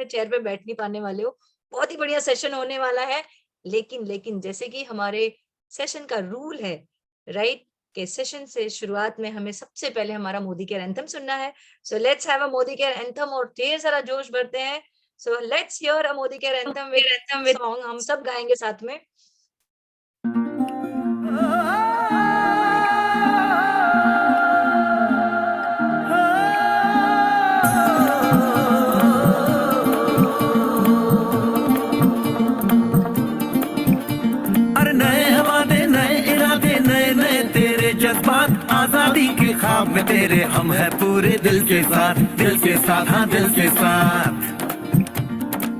Chair पे बैठ नहीं पाने वाले हो। बहुत ही बढ़िया सेशन होने वाला है। लेकिन जैसे कि हमारे सेशन का रूल है, राइट? कि सेशन से शुरुआत में हमें सबसे पहले हमारा मोदी केयर एंथम सुनना है। So let's have a Modi care anthem और ढेर सारा जोश भरते हैं। So let's hear a Modi care anthem with song, हम सब गाएँगे साथ में। अरे नए हवाले नए इरादे नए नए तेरे जज्बात आजादी के ख्वाब में तेरे हम है पूरे दिल के साथ हाँ दिल के साथ।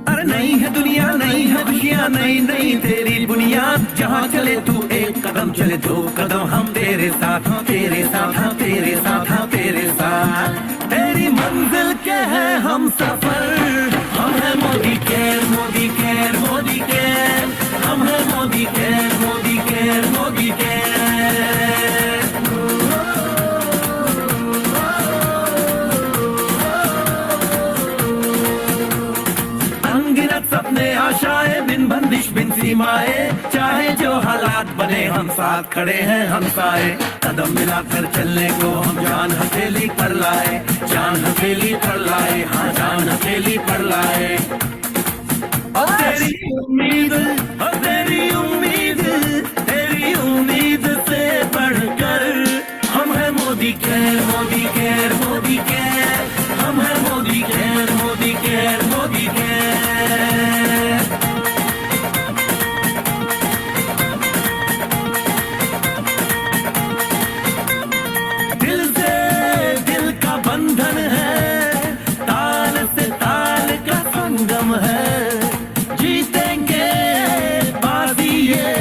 अरे नई है दुनिया नई है खुशियाँ नई नई तेरी बुनियाद जहाँ चले तू एक कदम चले दो कदम हम तेरे साथ हाँ तेरे साथ हाँ तेरे साथ हाँ तेरे साथ। तेरी मंजिल के है हम सफर, हम है Modi care Modi care Modi care, हम है Modi care Modi care Modi care. अनगिनत सपने आशाएं बिन बंदिश बिन सीमाएं, चाहे जो हालात बने हम साथ खड़े हैं हम साए। कदम मिलाकर चलने को हम जान हथेली पर लाए, जान हथेली पर लाए हाँ जान हथेली पर लाए। और तेरी उम्मीद और तेरी उम्मीद तेरी उम्मीद से बढ़कर हम है Modi care Modi care Modi care, हम है Modi care Modi care Modi care. दिल से दिल का बंधन है, ताल से ताल का संगम है, जीतेंगे बाजी ये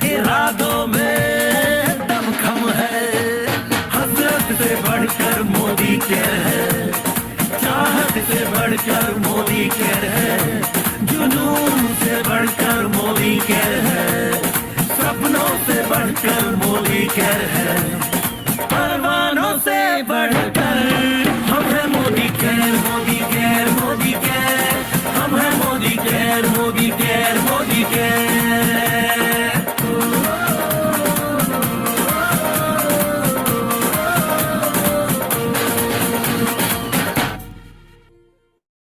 इरादों में दमखम है। हसरत से बढ़कर मोदी केयर है, चाहत से बढ़कर मोदी केयर है, जुनून से बढ़कर मोदी केयर है, सपनों से बढ़कर मोदी केयर है, परवानों से बढ़कर हम है Modi care Modi care Modi care, हम है Modi care Modi care Modi care.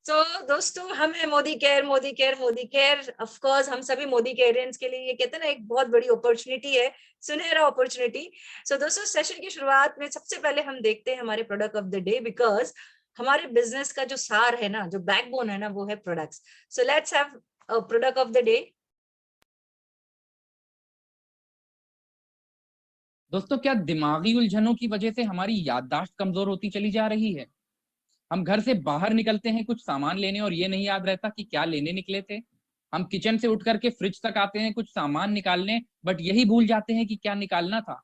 तो दोस्तों, हम है Modi care Modi care Modi care. Of course हम सभी मोदी केयरियंस के लिए ये कहते हैं ना, एक बहुत बड़ी अपॉर्चुनिटी है, सुनहरा अपॉर्चुनिटी। सो दोस्तों, सेशन की शुरुआत में सबसे पहले हम देखते हैं हमारे product of the day, because हमारे बिजनेस का जो सार है ना, जो बैकबोन है ना, वो है products. So let's have product of the day. दोस्तों, क्या दिमागी उलझनों की वजह से हमारी याददाश्त कमजोर होती चली जा रही है? हम घर से बाहर निकलते हैं कुछ सामान लेने और ये नहीं याद रहता कि क्या लेने निकले थे। हम किचन से उठ करके फ्रिज तक आते हैं कुछ सामान निकालने, बट यही भूल जाते हैं कि क्या निकालना था।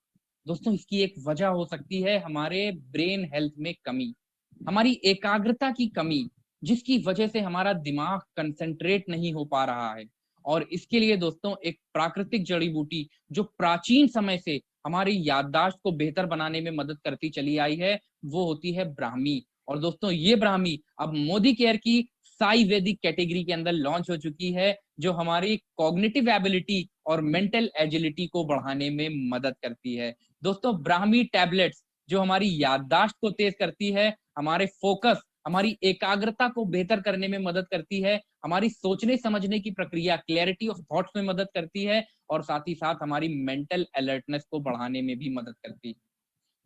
दोस्तों, इसकी एक वजह हो सकती है हमारे ब्रेन हेल्थ में कमी, हमारी एकाग्रता की कमी, जिसकी वजह से हमारा दिमाग कंसंट्रेट नहीं हो पा रहा है। और इसके लिए दोस्तों, एक प्राकृतिक जड़ी बूटी जो प्राचीन समय से हमारी याददाश्त को बेहतर बनाने में मदद करती चली आई है, वो होती है ब्राह्मी। और दोस्तों, ये ब्राह्मी अब मोदी केयर की साई वैदिक कैटेगरी के अंदर लॉन्च हो चुकी है, जो हमारी कॉग्निटिव एबिलिटी और मेंटल एजिलिटी को बढ़ाने में मदद करती है। दोस्तों, ब्राह्मी टैबलेट्स जो हमारी याददाश्त को तेज करती है, हमारे फोकस, हमारी एकाग्रता को बेहतर करने में मदद करती है, हमारी सोचने समझने की प्रक्रिया क्लैरिटी ऑफ थॉट्स में मदद करती है, और साथ ही साथ हमारी मेंटल अलर्टनेस को बढ़ाने में भी मदद करती है।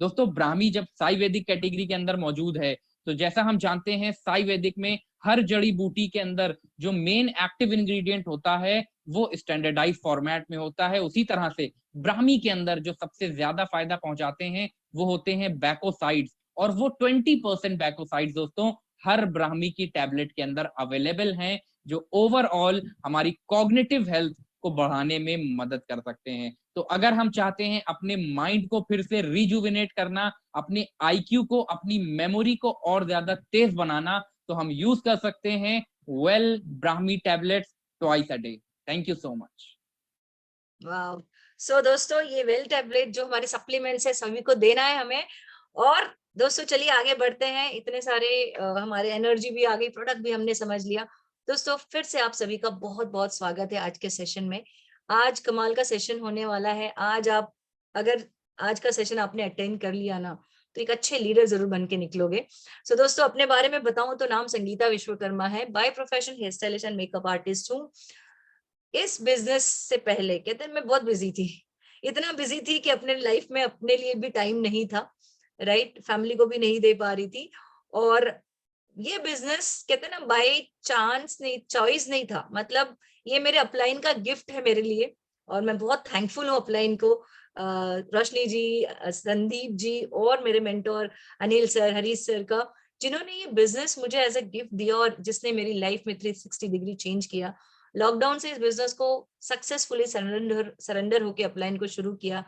दोस्तों, ब्राह्मी जब साई वैदिक कैटेगरी के अंदर मौजूद है, तो जैसा हम जानते हैं साई वैदिक में हर जड़ी बूटी के अंदर जो मेन एक्टिव इंग्रेडिएंट होता है वो स्टैंडर्डाइज फॉर्मेट में होता है। उसी तरह से ब्राह्मी के अंदर जो सबसे ज्यादा फायदा पहुंचाते हैं वो होते हैं बैकोसाइड्स, और वो 20% बैकोसाइड्स दोस्तों हर ब्राह्मी की टैबलेट के अंदर अवेलेबल हैं, जो ओवरऑल हमारी कॉग्निटिव हेल्थ को बढ़ाने में मदद कर सकते हैं। तो अगर हम चाहते हैं अपने माइंड को फिर से रिजुविनेट करना, अपने आईक्यू को, अपनी मेमोरी को और ज्यादा तेज बनाना, तो हम यूज कर सकते हैं well Brahmi tablets twice a day. Thank you so much. Wow! So दोस्तों, ये वेल टैबलेट जो हमारे सप्लीमेंट्स है, सभी को देना है हमें। और दोस्तों चलिए आगे बढ़ते हैं। इतने सारे हमारे एनर्जी भी आ गई, प्रोडक्ट भी हमने समझ लिया। दोस्तों फिर से आप सभी का बहुत बहुत स्वागत है आज के सेशन में। आज कमाल का सेशन होने वाला है। आज आप अगर आज का सेशन आपने अटेंड कर लिया ना, तो एक अच्छे लीडर जरूर बन के निकलोगे। सो दोस्तों अपने बारे में बताऊं तो नाम संगीता विश्वकर्मा है। By profession hair stylist and makeup artist हूँ। इस बिजनेस से पहले कहते हैं मैं बहुत बिजी थी, इतना बिजी थी कि अपने लाइफ में अपने लिए भी टाइम नहीं था, राइट, फैमिली को भी नहीं दे पा रही थी। और ये बिजनेस कहते हैं ना बाय चांस नहीं, चॉइस नहीं था, मतलब ये मेरे अपलाइन का गिफ्ट है मेरे लिए। और मैं बहुत थैंकफुल हूँ अपलाइन को, रोशनी जी, संदीप जी और मेरे mentor Anil sir, Harish sir का, जिन्होंने ये बिजनेस मुझे एज अ गिफ्ट दिया और जिसने मेरी लाइफ में 360 डिग्री चेंज किया। लॉकडाउन से इस बिजनेस को सक्सेसफुली सरेंडर होकर अपलाइन को शुरू किया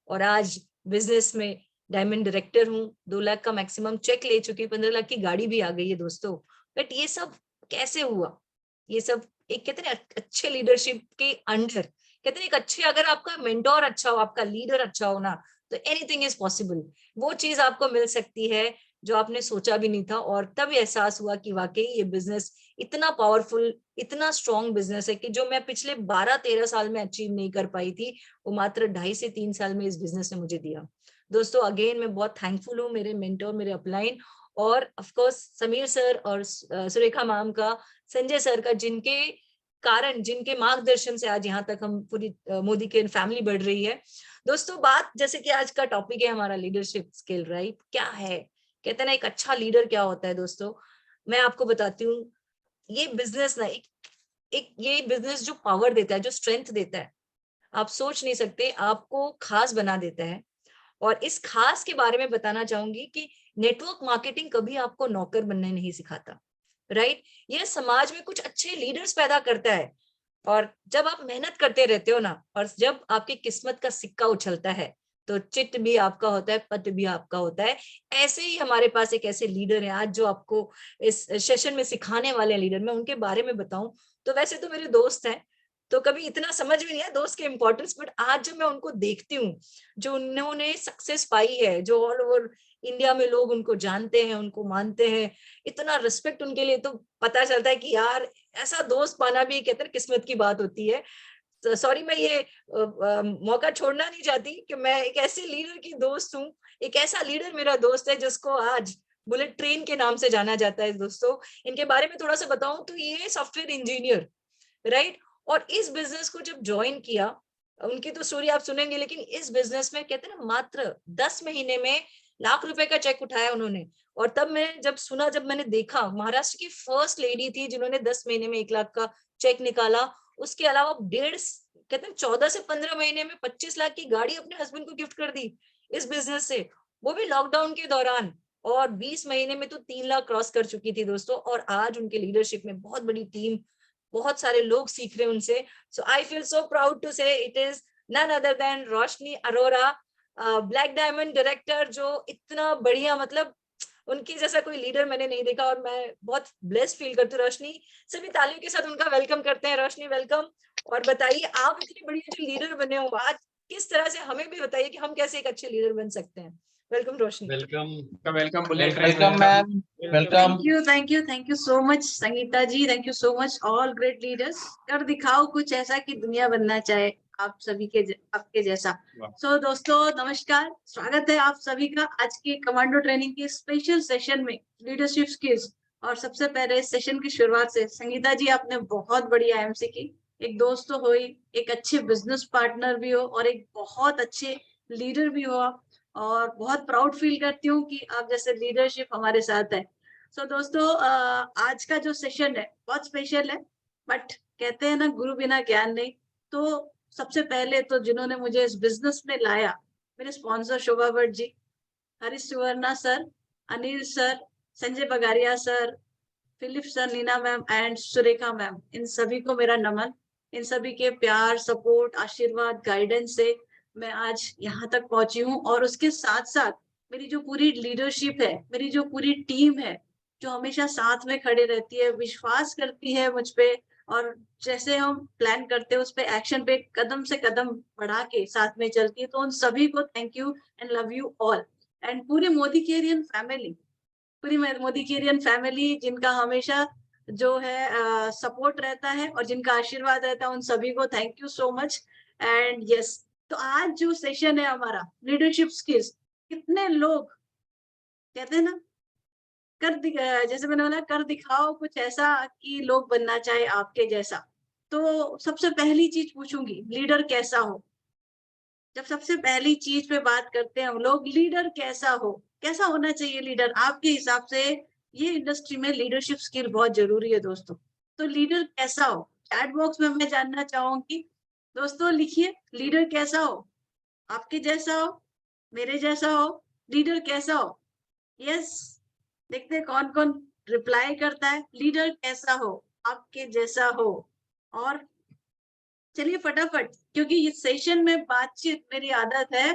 और आज बिजनेस में डायमंड डायरेक्टर हूँ। 2 लाख का मैक्सिमम चेक ले चुकी, 15 लाख की गाड़ी भी आ गई है दोस्तों। बट ये सब कैसे हुआ? ये सब एक कहते हैं अच्छे लीडरशिप के अंडर, कहते हैं एक अच्छे, अगर आपका मेंटोर अच्छा हो, आपका लीडर अच्छा हो ना, तो एनीथिंग इज पॉसिबल। वो चीज आपको मिल सकती है जो आपने सोचा भी नहीं था। और तब एहसास हुआ कि वाकई ये बिजनेस इतना पावरफुल, इतना स्ट्रॉन्ग बिजनेस है कि जो मैं पिछले 12-13 साल में अचीव नहीं कर पाई थी, वो मात्र 2.5 से 3 साल में इस बिजनेस ने मुझे दिया। दोस्तों अगेन मैं बहुत थैंकफुल हूँ मेरे मेंटोर, मेरे अपलाइन, और ऑफ कोर्स समीर सर और सुरेखा मैम का, संजय सर का, जिनके कारण, जिनके मार्गदर्शन से आज यहाँ तक हम पूरी मोदी केयर फैमिली बढ़ रही है। दोस्तों बात, जैसे कि आज का टॉपिक है हमारा लीडरशिप स्किल, राइट, क्या है, कहते हैं ना एक अच्छा लीडर क्या होता है। दोस्तों मैं आपको बताती हूँ, ये बिजनेस ना एक ये बिजनेस जो पावर देता है, जो स्ट्रेंथ देता है, आप सोच नहीं सकते, आपको खास बना देता है। और इस खास के बारे में बताना चाहूंगी कि नेटवर्क मार्केटिंग कभी आपको नौकर बनने नहीं सिखाता, राइट। ये समाज में कुछ अच्छे लीडर्स पैदा करता है। और जब आप मेहनत करते रहते हो ना, और जब आपकी किस्मत का सिक्का उछलता है, तो चिट भी आपका होता है, पट भी आपका होता है। ऐसे ही हमारे पास एक ऐसे लीडर है आज जो आपको इस सेशन में सिखाने वाले लीडर, मैं उनके बारे में बताऊं तो वैसे तो मेरे दोस्त हैं, तो कभी इतना समझ भी नहीं है दोस्त के इम्पोर्टेंस, बट आज जब मैं उनको देखती हूँ, जो उन्होंने सक्सेस पाई है, जो ऑल ओवर इंडिया में लोग उनको जानते हैं, उनको मानते हैं, इतना रिस्पेक्ट उनके लिए, तो पता चलता है कि यार ऐसा दोस्त पाना भी कहते हैं किस्मत की बात होती है। तो सॉरी, मैं ये मौका छोड़ना नहीं चाहती कि मैं एक ऐसे लीडर की दोस्त हूँ, एक ऐसा लीडर मेरा दोस्त है जिसको आज बुलेट ट्रेन के नाम से जाना जाता है। दोस्तों इनके बारे में थोड़ा सा बताऊं तो ये सॉफ्टवेयर इंजीनियर, राइट, और इस बिजनेस को जब ज्वाइन किया, उनकी तो स्टोरी आप सुनेंगे, लेकिन इस बिजनेस में कहते हैं ना मात्र 10 महीने में लाख रुपए का चेक उठाया उन्होंने। और तब मैं जब सुना, जब मैंने देखा, महाराष्ट्र की फर्स्ट लेडी थी जिन्होंने 10 महीने में 1 लाख का चेक निकाला। उसके अलावा कहते हैं 14 से 15 महीने में 25 लाख की गाड़ी अपने हस्बैंड को गिफ्ट कर दी इस बिजनेस से, वो भी लॉकडाउन के दौरान। और 20 महीने में तो 3 लाख क्रॉस कर चुकी थी दोस्तों। और आज उनके लीडरशिप में बहुत बड़ी टीम, बहुत सारे लोग सीख रहे हैं उनसे। So I feel so proud to say it is none other than Roshni Arora, black diamond director, जो इतना बढ़िया, मतलब उनकी जैसा कोई लीडर मैंने नहीं देखा। और मैं बहुत ब्लेस्ड फील करती हूँ। रोशनी, सभी तालियों के साथ उनका वेलकम करते हैं। रोशनी वेलकम। और बताइए आप इतनी बढ़िया जो लीडर बने हो आज, किस तरह से, हमें भी बताइए कि हम कैसे एक अच्छे लीडर बन सकते हैं। Welcome Roshni. Welcome welcome bullet welcome ma'am, welcome. Thank you so much Sangeeta ji, thank you so much all great leaders. कर दिखाओ कुछ ऐसा कि दुनिया बनना चाहे आप सभी के आपके जैसा। सो दोस्तों नमस्कार, स्वागत है आप सभी का आज की कमांडो ट्रेनिंग के स्पेशल सेशन में लीडरशिप स्किल्स। और सबसे पहले इस सेशन की शुरुआत से संगीता जी आपने बहुत बढ़िया एमसी की, एक दोस्त तो हो ही, एक अच्छे बिजनेस पार्टनर भी हो और एक बहुत अच्छे लीडर भी हो आप। और बहुत प्राउड फील करती हूँ कि आप जैसे लीडरशिप हमारे साथ है। सो दोस्तों आज का जो सेशन है बहुत स्पेशल है, बट कहते हैं ना गुरु बिना ज्ञान नहीं। तो सबसे पहले तो जिन्होंने मुझे इस बिजनेस में लाया, मेरे sponsor Shobha Bhatt ji, Harish Suvarna sir, Anil sir, Sanjay Bagaria sir, Philip sir, Nina ma'am and Surekha ma'am, इन सभी को मेरा नमन। इन सभी के प्यार, सपोर्ट, आशीर्वाद, गाइडेंस से मैं आज यहाँ तक पहुंची हूँ। और उसके साथ साथ मेरी जो पूरी लीडरशिप है, मेरी जो पूरी टीम है, जो हमेशा साथ में खड़े रहती है, विश्वास करती है मुझ पे, और जैसे हम प्लान करते हैं उस पे एक्शन पे कदम से कदम बढ़ा के साथ में चलती है, तो उन सभी को thank you and love you all. And पूरे मोदी केरियन फैमिली, पूरी मोदी केरियन फैमिली जिनका हमेशा जो है सपोर्ट रहता है और जिनका आशीर्वाद रहता है, उन सभी को thank you so much. And yes, तो आज जो सेशन है हमारा लीडरशिप स्किल्स, कितने लोग कहते हैं ना जैसे मैंने बोला कर दिखाओ कुछ ऐसा कि लोग बनना चाहे आपके जैसा। तो सबसे पहली चीज पूछूंगी, लीडर कैसा हो? जब सबसे पहली चीज पे बात करते हैं हम लोग, लीडर कैसा हो, कैसा होना चाहिए लीडर आपके हिसाब से? ये इंडस्ट्री में लीडरशिप स्किल बहुत जरूरी है दोस्तों। तो लीडर कैसा हो, चैट बॉक्स में मैं जानना चाहूंगी। दोस्तों लिखिए, लीडर कैसा हो? आपके जैसा हो, मेरे जैसा हो, लीडर कैसा हो? यस, देखते हैं कौन कौन रिप्लाई करता है। लीडर कैसा हो, आपके जैसा हो। और चलिए फटाफट, क्योंकि इस सेशन में बातचीत मेरी आदत है।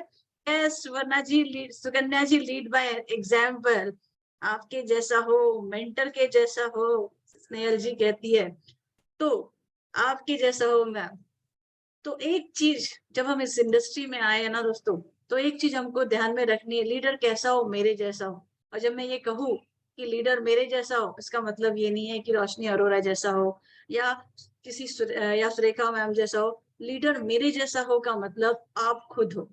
Yes Suvarna ji, Sukanya ji, lead by example. आपके जैसा हो, मेंटर के जैसा हो, स्नेहल जी कहती है। तो आपके जैसा हो मैम। तो एक चीज, जब हम इस इंडस्ट्री में आए हैं ना दोस्तों, तो एक चीज हमको ध्यान में रखनी है, लीडर कैसा हो, मेरे जैसा हो। और जब मैं ये कहूँ कि लीडर मेरे जैसा हो, इसका मतलब ये नहीं है कि रोशनी अरोरा जैसा हो या किसी या सुरेखा मैम जैसा हो। लीडर मेरे जैसा हो का मतलब आप खुद हो,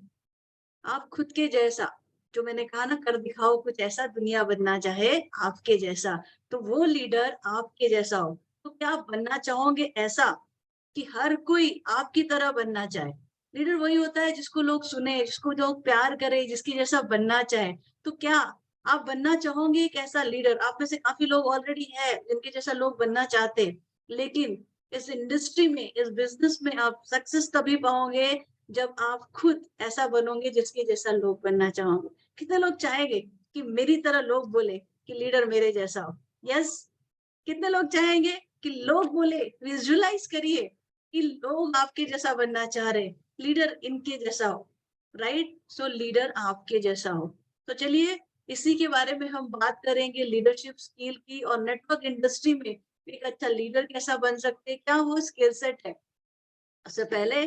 आप खुद के जैसा। जो मैंने कहा ना, कर दिखाओ कुछ ऐसा दुनिया बनना चाहे आपके जैसा। तो वो लीडर आपके जैसा हो। तो क्या आप बनना चाहोगे ऐसा कि हर कोई आपकी तरह बनना चाहे? लीडर वही होता है जिसको लोग सुने, जिसको लोग प्यार करे, जिसकी जैसा बनना चाहे। तो क्या आप बनना चाहोगे एक ऐसा लीडर? आप में से काफी लोग ऑलरेडी है जिनके जैसा लोग बनना चाहते, लेकिन इस इंडस्ट्री में, इस बिजनेस में आप सक्सेस तभी पाओगे जब आप खुद ऐसा बनोगे जिसके जैसा लोग बनना चाहोगे। कितने लोग चाहेंगे कि मेरी तरह लोग बोले कि लीडर मेरे जैसा हो? यस, कितने लोग चाहेंगे कि लोग बोले, विजुअलाइज करिए कि लोग आपके जैसा बनना चाह रहे, लीडर इनके जैसा हो, राइट? सो लीडर आपके जैसा हो। तो चलिए इसी के बारे में हम बात करेंगे, लीडरशिप स्किल की। और नेटवर्क इंडस्ट्री में एक अच्छा लीडर कैसा बन सकते हैं, क्या वो स्किल सेट है? उससे पहले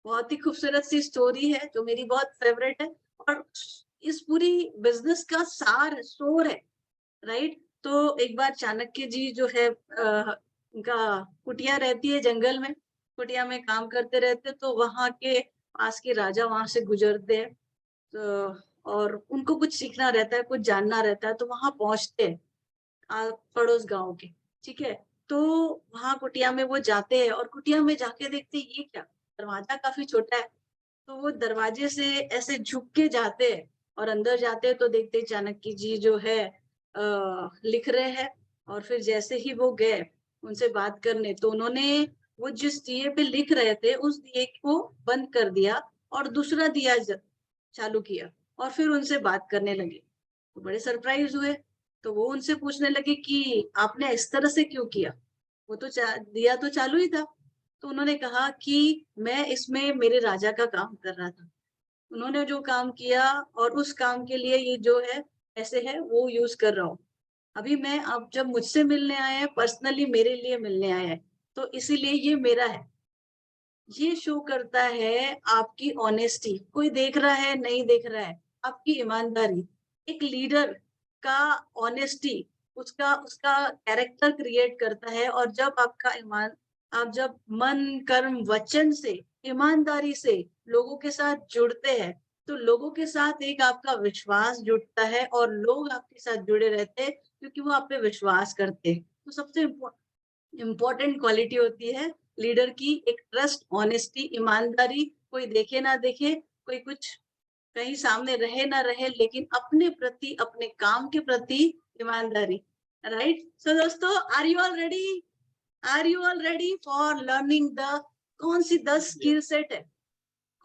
बहुत ही खूबसूरत सी स्टोरी है जो मेरी बहुत फेवरेट है और इस पूरी बिजनेस का सार सोर है, राइट? तो एक बार चाणक्य जी जो है उनका कुटिया रहती है जंगल में, कुटिया में काम करते रहते, तो वहां के पास के राजा वहां से गुजरते हैं, तो और उनको कुछ सीखना रहता है, कुछ जानना रहता है, तो वहां पहुंचते हैं पड़ोस गांव के, ठीक है? तो वहां कुटिया में वो जाते हैं और कुटिया में जाके देखते हैं ये क्या, दरवाजा काफी छोटा है। तो वो दरवाजे से ऐसे झुक के जाते हैं और अंदर जाते हैं तो देखते हैं चाणक्य जी जो है लिख रहे हैं। और फिर जैसे ही वो गए उनसे बात करने, तो उन्होंने वो जिस दिए पे लिख रहे थे उस दिए को बंद कर दिया और दूसरा दिया चालू किया और फिर उनसे बात करने लगे। तो बड़े सरप्राइज हुए, तो वो उनसे पूछने लगे कि आपने इस तरह से क्यों किया? वो तो दिया तो चालू ही था। तो उन्होंने कहा कि मैं इसमें मेरे राजा का काम कर रहा था, उन्होंने जो काम किया और उस काम के लिए ये जो है ऐसे है वो यूज कर रहा हूँ। अभी मैं, अब जब मुझसे मिलने आए हैं, पर्सनली मेरे लिए मिलने आए हैं, तो इसीलिए ये मेरा है। ये शो करता है आपकी ऑनेस्टी, कोई देख रहा है नहीं देख रहा है, आपकी ईमानदारी। एक लीडर का ऑनेस्टी उसका उसका कैरेक्टर क्रिएट करता है। और जब आप जब मन कर्म वचन से, ईमानदारी से लोगों के साथ जुड़ते हैं, तो लोगों के साथ एक आपका विश्वास जुड़ता है और लोग आपके साथ जुड़े रहते हैं क्योंकि वो आप पे विश्वास करते हैं। तो सबसे इम्पोर्टेंट क्वालिटी होती है लीडर की एक ट्रस्ट, ऑनेस्टी, ईमानदारी। कोई देखे ना देखे, कोई कुछ कहीं सामने रहे ना रहे, लेकिन अपने प्रति, अपने काम के प्रति ईमानदारी, राइट? सो दोस्तों, are you all ready? Are you all ready for learning the कौन सी 10 स्किल सेट है,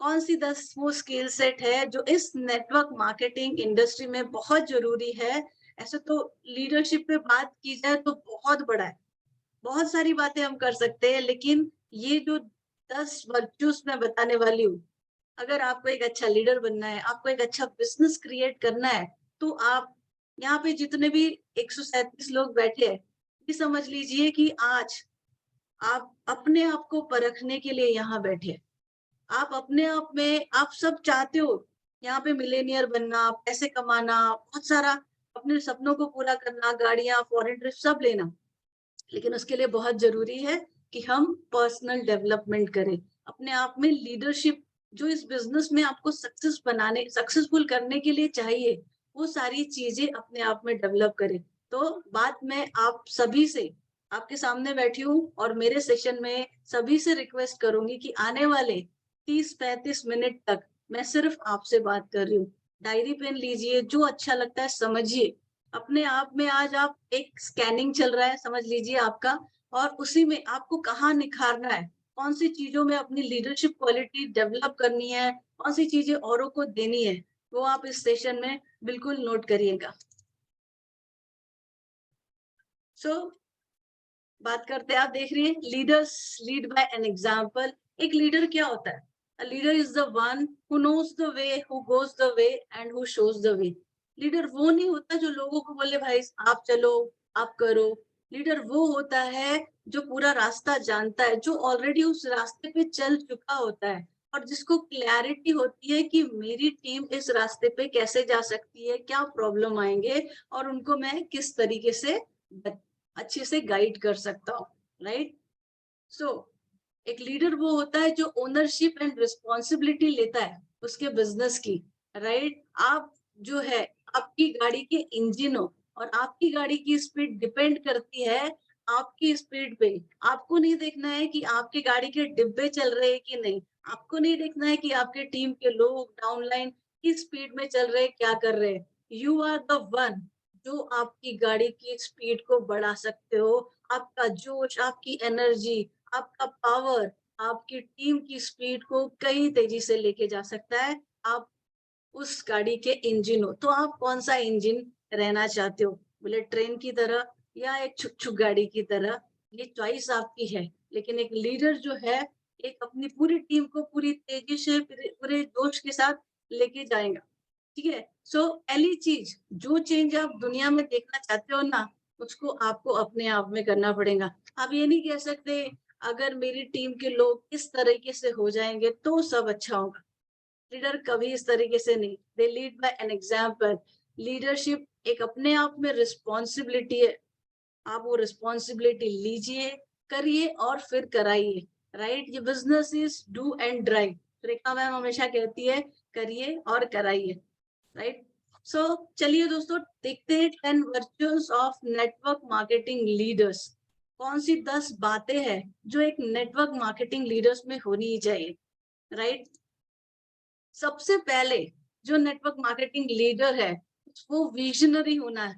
कौन सी 10 वो स्किल सेट है जो इस नेटवर्क मार्केटिंग इंडस्ट्री में बहुत जरूरी है? ऐसे तो लीडरशिप पे बात की जाए तो बहुत बड़ा है, बहुत सारी बातें हम कर सकते हैं, लेकिन ये जो 10 वर्च्यूज मैं बताने वाली हूँ, अगर आपको एक अच्छा लीडर बनना है, आपको एक अच्छा बिजनेस क्रिएट करना है, तो आप यहाँ पे जितने भी 137 लोग बैठे हैं, ये समझ लीजिए कि आज आप अपने आप को परखने के लिए यहाँ बैठे। आप अपने आप में, आप सब चाहते हो यहाँ पे मिलेनियर बनना, पैसे कमाना, बहुत सारा अपने सपनों को पूरा करना, गाड़ियां, फॉरेन ट्रिप सब लेना, लेकिन उसके लिए बहुत जरूरी है कि हम पर्सनल डेवलपमेंट करें, अपने आप में लीडरशिप जो इस बिजनेस में आपको सक्सेसफुल करने के लिए चाहिए, वो सारी चीजें अपने आप में डेवलप करें। तो बात मैं आप सभी से आपके सामने बैठी हूँ और मेरे सेशन में सभी से रिक्वेस्ट करूंगी कि आने वाले 30-35 मिनट तक मैं सिर्फ आपसे बात कर रही हूँ। डायरी पेन लीजिए, जो अच्छा लगता है समझिए, अपने आप में आज आप एक स्कैनिंग चल रहा है समझ लीजिए आपका, और उसी में आपको कहाँ निखारना है, कौन सी चीजों में अपनी लीडरशिप क्वालिटी डेवलप करनी है, कौन सी चीजें औरों को देनी है, वो आप इस सेशन में बिल्कुल नोट करिएगा। सो बात करते हैं, आप देख रही हैं leaders lead by an example. एक लीडर क्या होता है? A leader is the one who knows the way, who goes the way and who shows the way. Leader वो नहीं होता जो लोगों को बोले भाई आप चलो, आप करो। लीडर वो होता है जो पूरा रास्ता जानता है, जो ऑलरेडी उस रास्ते पे चल चुका होता है, और जिसको क्लैरिटी होती है कि मेरी टीम इस रास्ते पे कैसे जा सकती है, क्या प्रॉब्लम आएंगे, और उनको मैं किस तरीके से अच्छे से गाइड कर सकता हूँ। राइट? सो एक लीडर वो होता है जो ओनरशिप एंड रिस्पॉन्सिबिलिटी लेता है उसके बिजनेस की। राइट? आप जो है आपकी गाड़ी के इंजन हो, और आपकी गाड़ी की स्पीड डिपेंड करती है आपकी स्पीड पे। आपको नहीं देखना है कि आपकी गाड़ी के डिब्बे चल रहे हैं कि नहीं, आपको नहीं देखना है कि आपके टीम के लोग डाउनलाइन किस स्पीड में चल रहे हैं, क्या कर रहे हैं। यू आर द वन जो आपकी गाड़ी की स्पीड को बढ़ा सकते हो। आपका जोश, आपकी एनर्जी, आपका पावर आपकी टीम की स्पीड को कई तेजी से लेके जा सकता है। आप उस गाड़ी के इंजन हो, तो आप कौन सा इंजन रहना चाहते हो? बुलेट ट्रेन की तरह या एक छुक छुक गाड़ी की तरह, ये चॉइस आपकी है। लेकिन एक लीडर जो है एक अपनी पूरी टीम को पूरी तेजी से पूरे जोश के साथ लेके जाएगा। ठीक है? सो पहली चीज, जो चेंज आप दुनिया में देखना चाहते हो ना, उसको आपको अपने आप में करना पड़ेगा। आप ये नहीं कह सकते अगर मेरी टीम के लोग इस तरीके से हो जाएंगे तो सब अच्छा होगा। लीडर कभी इस तरीके से नहीं, they lead by an example. Leadership एक अपने आप में रिस्पॉन्सिबिलिटी है, आप वो रिस्पॉन्सिबिलिटी लीजिए, करिए और फिर कराइए। राइट? ये business is do and drive. Rekha ma'am हमेशा कहती है करिए और कराइए। राइट? सो चलिए दोस्तों देखते हैं 10 वर्चुअल्स ऑफ नेटवर्क मार्केटिंग लीडर्स। कौन सी 10 बातें हैं जो एक नेटवर्क मार्केटिंग लीडर्स में होनी चाहिए। राइट? सबसे पहले जो नेटवर्क मार्केटिंग लीडर है वो विजनरी होना है।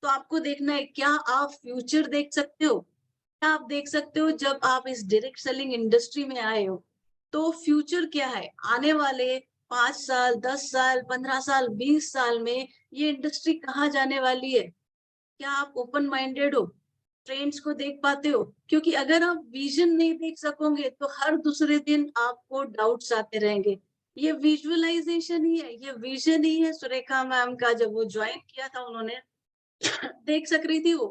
तो आपको देखना है क्या आप फ्यूचर देख सकते हो, क्या आप देख सकते हो जब आप इस डायरेक्ट सेलिंग इंडस्ट्री में आए हो तो फ्यूचर क्या है आने वाले 5 साल, 10 साल, 15 साल, 20 साल में ये इंडस्ट्री कहाँ जाने वाली है। क्या आप ओपन माइंडेड हो, ट्रेंड्स को देख पाते हो? क्योंकि अगर आप विजन नहीं देख सकोगे तो हर दूसरे दिन आपको डाउट्स आते रहेंगे। ये विजुअलाइजेशन ही है, ये विजन ही है। सुरेखा मैम का जब वो ज्वाइन किया था उन्होंने देख सक रही थी वो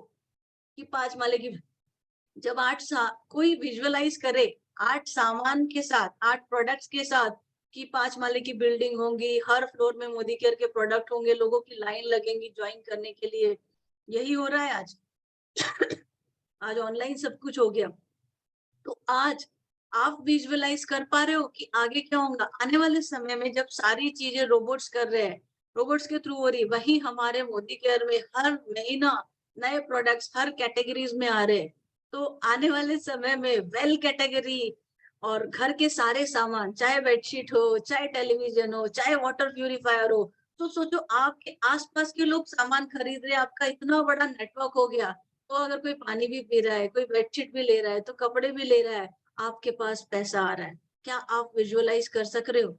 कि 5 माले की, जब 8 कोई विजुअलाइज करे 8 सामान के साथ, 8 प्रोडक्ट्स के साथ कि 5 माले की बिल्डिंग होंगी, हर फ्लोर में मोदी केयर के प्रोडक्ट होंगे, लोगों की लाइन लगेंगी ज्वाइन करने के लिए। यही हो रहा है आज। आज ऑनलाइन सब कुछ हो गया। तो आज आप विजुअलाइज कर पा रहे हो कि आगे क्या होगा आने वाले समय में जब सारी चीजें रोबोट्स कर रहे हैं, रोबोट्स के थ्रू हो रही, वही हमारे मोदी केयर में हर महीना नए प्रोडक्ट्स हर कैटेगरीज में आ रहे हैं। तो आने वाले समय में वेल कैटेगरी और घर के सारे सामान, चाहे बेडशीट हो, चाहे टेलीविजन हो, चाहे वाटर प्यूरिफायर हो, तो सोचो आपके आसपास के लोग सामान खरीद रहे हैं, आपका इतना बड़ा नेटवर्क हो गया। तो अगर कोई पानी भी पी रहा है, कोई बेडशीट भी ले रहा है, तो कपड़े भी ले रहा है, आपके पास पैसा आ रहा है। क्या आप विजुअलाइज कर सक रहे हो?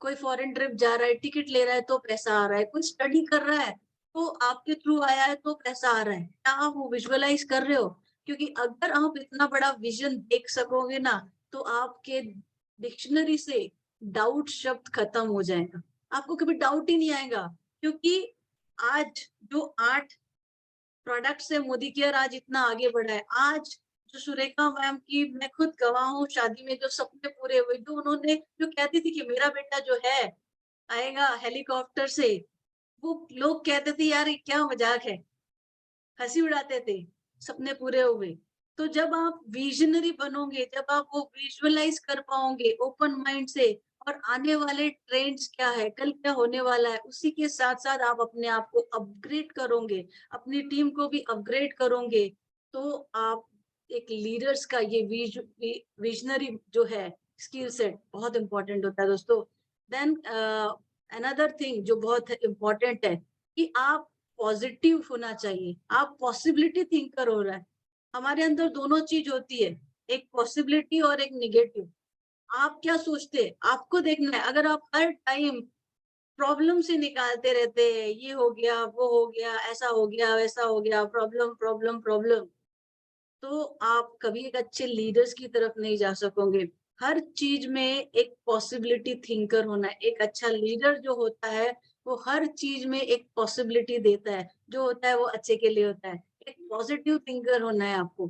कोई फॉरेन ट्रिप जा रहा है, टिकट ले रहा है तो पैसा आ रहा है, कोई स्टडी कर रहा है तो आपके थ्रू आया है तो पैसा आ रहा है। क्या आप वो विजुअलाइज कर रहे हो? क्योंकि अगर आप इतना बड़ा विजन देख सकोगे ना तो आपके डिक्शनरी से डाउट शब्द खत्म हो जाएगा, आपको कभी डाउट ही नहीं आएगा। क्योंकि आज जो 8 प्रोडक्ट से मोदी केयर आज इतना आगे बढ़ा है। आज जो सुरेखा मैम की मैं खुद गवाह हूँ, शादी में जो सपने पूरे हुए, जो उन्होंने जो कहती थी कि मेरा बेटा जो है आएगा हेलीकॉप्टर से, वो लोग कहते थे यार ये क्या मजाक है, हंसी उड़ाते थे, सपने पूरे हुए। तो जब आप विजनरी बनोगे, जब आप वो विजुअलाइज कर पाओगे ओपन माइंड से, और आने वाले ट्रेंड्स क्या है, कल क्या होने वाला है, उसी के साथ साथ आप अपने आप को अपग्रेड करोगे, अपनी टीम को भी अपग्रेड करोगे, तो आप एक लीडर्स का ये विजनरी जो है स्किल सेट बहुत इंपॉर्टेंट होता है दोस्तों। देन अनदर थिंग जो बहुत इंपॉर्टेंट है कि आप पॉजिटिव होना चाहिए, आप पॉसिबिलिटी थिंकर हो रहा है। हमारे अंदर दोनों चीज होती है, एक पॉसिबिलिटी और एक निगेटिव। आप क्या सोचते हैं, आपको देखना है। अगर आप हर टाइम प्रॉब्लम से निकालते रहते हैं, ये हो गया, वो हो गया, ऐसा हो गया, वैसा हो गया, प्रॉब्लम प्रॉब्लम प्रॉब्लम, तो आप कभी एक अच्छे लीडर्स की तरफ नहीं जा सकोगे। हर चीज में एक पॉसिबिलिटी थिंकर होना है। एक अच्छा लीडर जो होता है वो हर चीज में एक पॉसिबिलिटी देता है, जो होता है वो अच्छे के लिए होता है। एक पॉजिटिव थिंकर होना है आपको,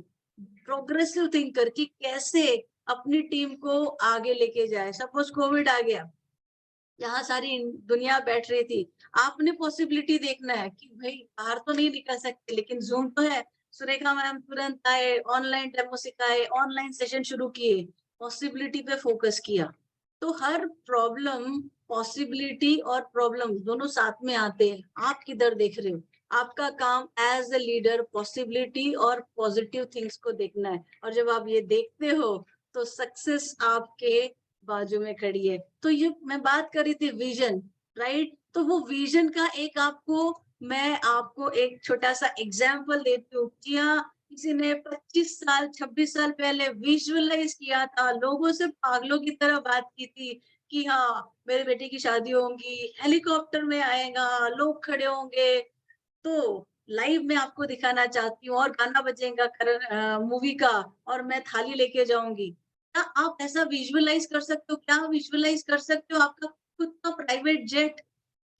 प्रोग्रेसिव थिंकर, कि कैसे अपनी टीम को आगे लेके जाए। सपोज कोविड आ गया, यहाँ सारी दुनिया बैठ रही थी, आपने पॉसिबिलिटी देखना है कि भाई बाहर तो नहीं निकल सकते लेकिन जूम तो है। सुरेखा मैम तुरंत आए, ऑनलाइन डेमो सिखाए, ऑनलाइन सेशन शुरू किए, पॉसिबिलिटी पे फोकस किया। तो हर प्रॉब्लम, पॉसिबिलिटी और प्रॉब्लम दोनों साथ में आते हैं। आप किधर देख रहे हो? आपका काम एज ए लीडर पॉसिबिलिटी और पॉजिटिव थिंग्स को देखना है, और जब आप ये देखते हो तो सक्सेस आपके बाजू में खड़ी है। तो ये मैं बात कर रही थी विजन, राइट? तो वो विजन का मैं आपको एक छोटा सा एग्जाम्पल देती हूँ कि हाँ, किसी ने 25 साल 26 साल पहले विजुअलाइज किया था, लोगों से पागलों की तरह बात की थी कि हाँ मेरे बेटे की शादी होगी, हेलीकॉप्टर में आएगा, लोग खड़े होंगे। तो लाइव में आपको दिखाना चाहती हूँ, और गाना बजेगा मूवी का, और मैं थाली लेके जाऊंगी। क्या आप ऐसा विजुअलाइज कर सकते हो? क्या विजुअलाइज कर सकते हो आपका खुद का प्राइवेट जेट?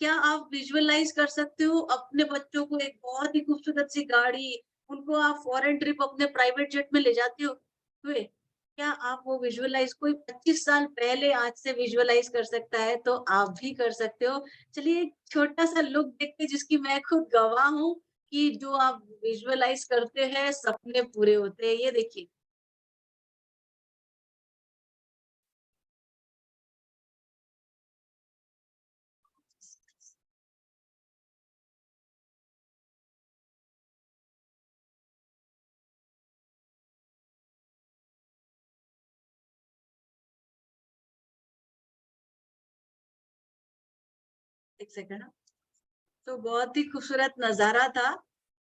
क्या आप विजुअलाइज कर सकते हो अपने बच्चों को एक बहुत ही खूबसूरत सी गाड़ी, उनको आप फॉरेन ट्रिप अपने प्राइवेट जेट में ले जाते हो हुए? क्या आप वो विजुअलाइज, कोई 25 साल पहले आज से विजुअलाइज कर सकता है तो आप भी कर सकते हो। चलिए एक छोटा सा लुक देखते हैं जिसकी मैं खुद गवाह हूँ कि जो आप विजुअलाइज करते हैं सपने पूरे होते हैं। ये देखिए, एक सेकंड। तो बहुत ही खूबसूरत नजारा था,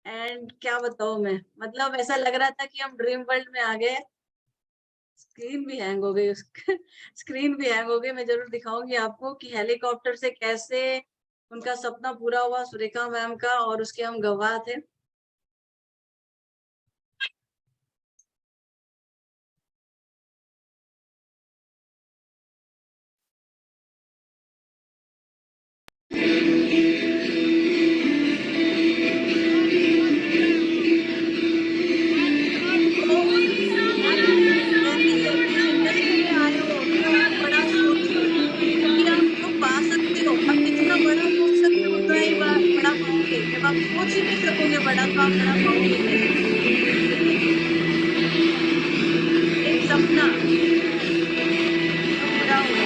एंड क्या बताऊं मैं, मतलब ऐसा लग रहा था कि हम ड्रीम वर्ल्ड में आ गए। स्क्रीन भी हैंग हो गई उसकी स्क्रीन भी हैंग हो गई। मैं जरूर दिखाऊंगी आपको कि हेलीकॉप्टर से कैसे उनका सपना पूरा हुआ, सुरेखा मैम का, और उसके हम गवाह थे। इंडस्ट्री में आए हो तो आप बड़ा सोचो कि आप जो पा सकते हो, आप जितना बड़ा सोच सकते हो उतना ही बड़ा पाओगे। जब आप सोच ही नहीं सकोगे बड़ा, तो आप बड़ा पाओगे कैसे? देखिए, एक सपना जो पूरा हुआ,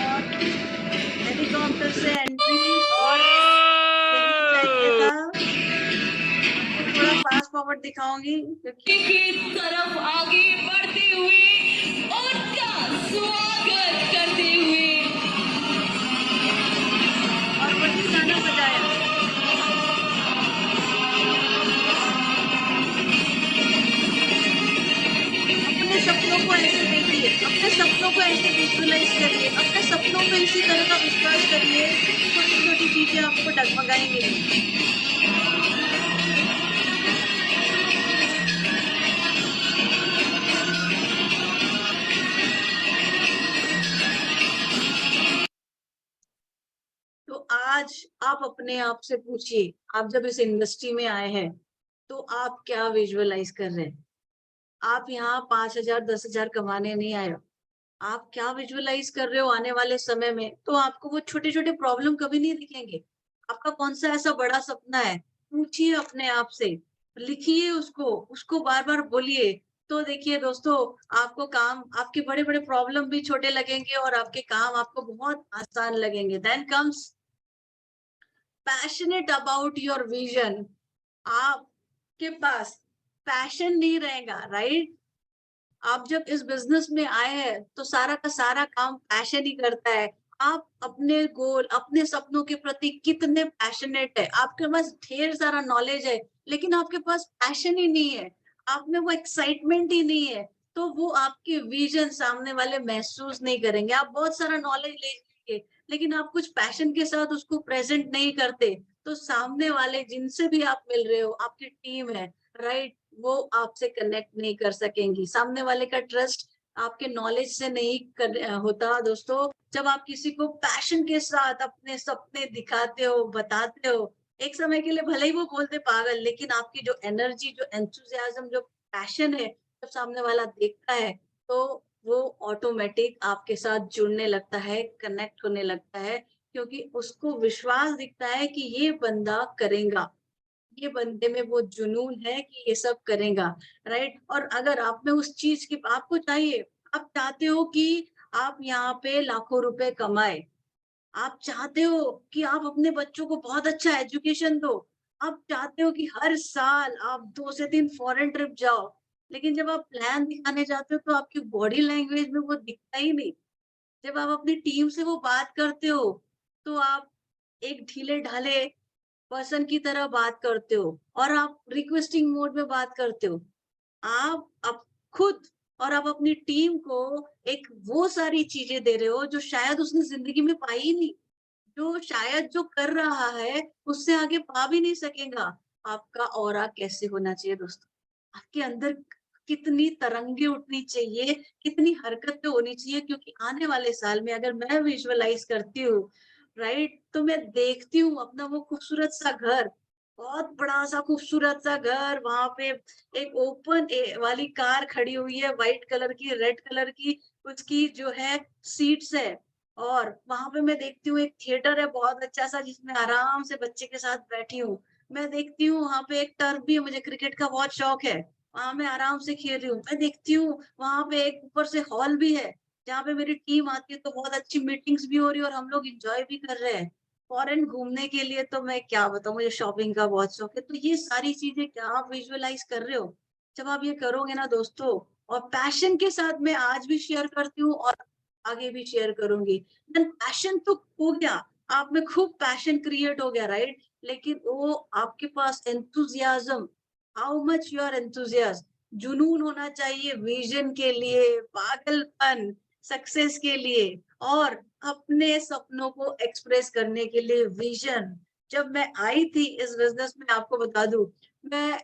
और हेलीकॉप्टर से एंट्री, और यही चाहिए था। आपको थोड़ा फास्ट फॉरवर्ड दिखाऊंगी क्योंकि की तरफ आगे बढ़ते हुए उनका स्वागत करते हुए और वही गाना बजाया। अपने सपनों को ऐसे देखिए, अपने सपनों को ऐसे विजुअलाइज करिए, अपने सपनों पे इसी तरह का विश्वास करिए, छोटी छोटी चीजें आपको डगमगाएंगे नहीं। तो आज आप अपने आप से पूछिए, आप जब इस इंडस्ट्री में आए हैं तो आप क्या विजुअलाइज कर रहे हैं? आप यहाँ 5,000 10,000 कमाने नहीं आए हो, आप क्या विजुअलाइज कर रहे हो आने वाले समय में, तो आपको वो छोटे छोटे प्रॉब्लम कभी नहीं दिखेंगे। आपका कौन सा ऐसा बड़ा सपना है, पूछिए अपने आप से, लिखिए उसको, उसको बार बार बोलिए। तो देखिए दोस्तों, आपको काम, आपके बड़े बड़े प्रॉब्लम भी छोटे लगेंगे और आपके काम आपको बहुत आसान लगेंगे। Then comes passionate about your vision. आपके पास पैशन नहीं रहेगा, राइट? आप जब इस बिजनेस में आए हैं तो सारा का सारा काम पैशन ही करता है। आप अपने गोल, अपने सपनों के प्रति कितने पैशनेट है। आपके पास ढेर सारा नॉलेज है, लेकिन आपके पास पैशन ही नहीं है, आप में वो एक्साइटमेंट ही नहीं है, तो वो आपके विजन सामने वाले महसूस नहीं करेंगे। आप बहुत सारा नॉलेज ले लेंगे, लेकिन आप कुछ पैशन के साथ उसको प्रेजेंट नहीं करते, तो सामने वाले जिनसे भी आप मिल रहे हो, आपकी टीम है, राइट, वो आपसे कनेक्ट नहीं कर सकेंगी। सामने वाले का ट्रस्ट आपके नॉलेज से नहीं होता दोस्तों। जब आप किसी को पैशन के साथ अपने सपने दिखाते हो, बताते हो, एक समय के लिए भले ही वो बोलते पागल, लेकिन आपकी जो एनर्जी, जो एंथुसियाज्म, जो पैशन है, जब सामने वाला देखता है, तो वो ऑटोमेटिक आपके साथ जुड़ने लगता है, कनेक्ट होने लगता है, क्योंकि उसको विश्वास दिखता है कि ये बंदा करेगा, ये बंदे में वो जुनून है कि ये सब करेगा, राइट? और अगर आप में उस चीज की आपको चाहिए, आप चाहते हो कि आप यहाँ पे लाखों रुपए कमाए, आप चाहते हो कि आप अपने बच्चों को बहुत अच्छा एजुकेशन दो, आप चाहते हो कि हर साल आप 2 से 3 फॉरेन ट्रिप जाओ, लेकिन जब आप प्लान दिखाने जाते हो तो आपकी बॉडी लैंग्वेज में वो दिखता ही नहीं। जब आप अपनी टीम से वो बात करते हो, तो आप एक ढीले ढाले पर्सन की तरह बात करते हो और आप रिक्वेस्टिंग मोड में बात करते हो। आप खुद और आप अपनी टीम को एक वो सारी चीजें दे रहे हो जो शायद उसने जिंदगी में पाई ही नहीं, जो शायद जो कर रहा है उससे आगे पा भी नहीं सकेगा। आपका ऑरा कैसे होना चाहिए दोस्तों? आपके अंदर कितनी तरंगे उठनी चाहिए, कितनी हरकतें होनी चाहिए, क्योंकि आने वाले साल में अगर मैं विजुअलाइज करती हूँ, राइट, तो मैं देखती हूँ अपना वो खूबसूरत सा घर, बहुत बड़ा सा खूबसूरत सा घर, वहां पे एक ओपन वाली कार खड़ी हुई है, व्हाइट कलर की, रेड कलर की, उसकी जो है सीट्स है। और वहां पे मैं देखती हूँ एक थिएटर है बहुत अच्छा सा, जिसमें आराम से बच्चे के साथ बैठी हूँ। मैं देखती हूँ वहां पे एक टर्फ भी है, मुझे क्रिकेट का बहुत शौक है, वहां मैं आराम से खेल रही हूँ। मैं देखती हूँ वहां पे एक ऊपर से हॉल भी है, जहाँ पे मेरी टीम आती है, तो बहुत अच्छी मीटिंग्स भी हो रही है और हम लोग एंजॉय भी कर रहे हैं। फॉरेन घूमने के लिए तो मैं क्या बताऊं, मुझे शॉपिंग का बहुत शौक है। तो ये सारी चीजें क्या आप विजुअलाइज कर रहे हो? जब आप ये करोगे ना दोस्तों, और पैशन के साथ मैं आज भी शेयर करती हूँ और आगे भी शेयर करूंगी, देन पैशन तो हो गया, आप में खूब पैशन क्रिएट हो गया, राइट? लेकिन वो आपके पास enthusiasm, how much you are enthusiasm, जुनून होना चाहिए विजन के लिए, पागलपन सक्सेस के लिए, और अपने सपनों को एक्सप्रेस करने के लिए विजन। जब मैं आई थी इस बिजनेस में, आपको बता दूं, मैं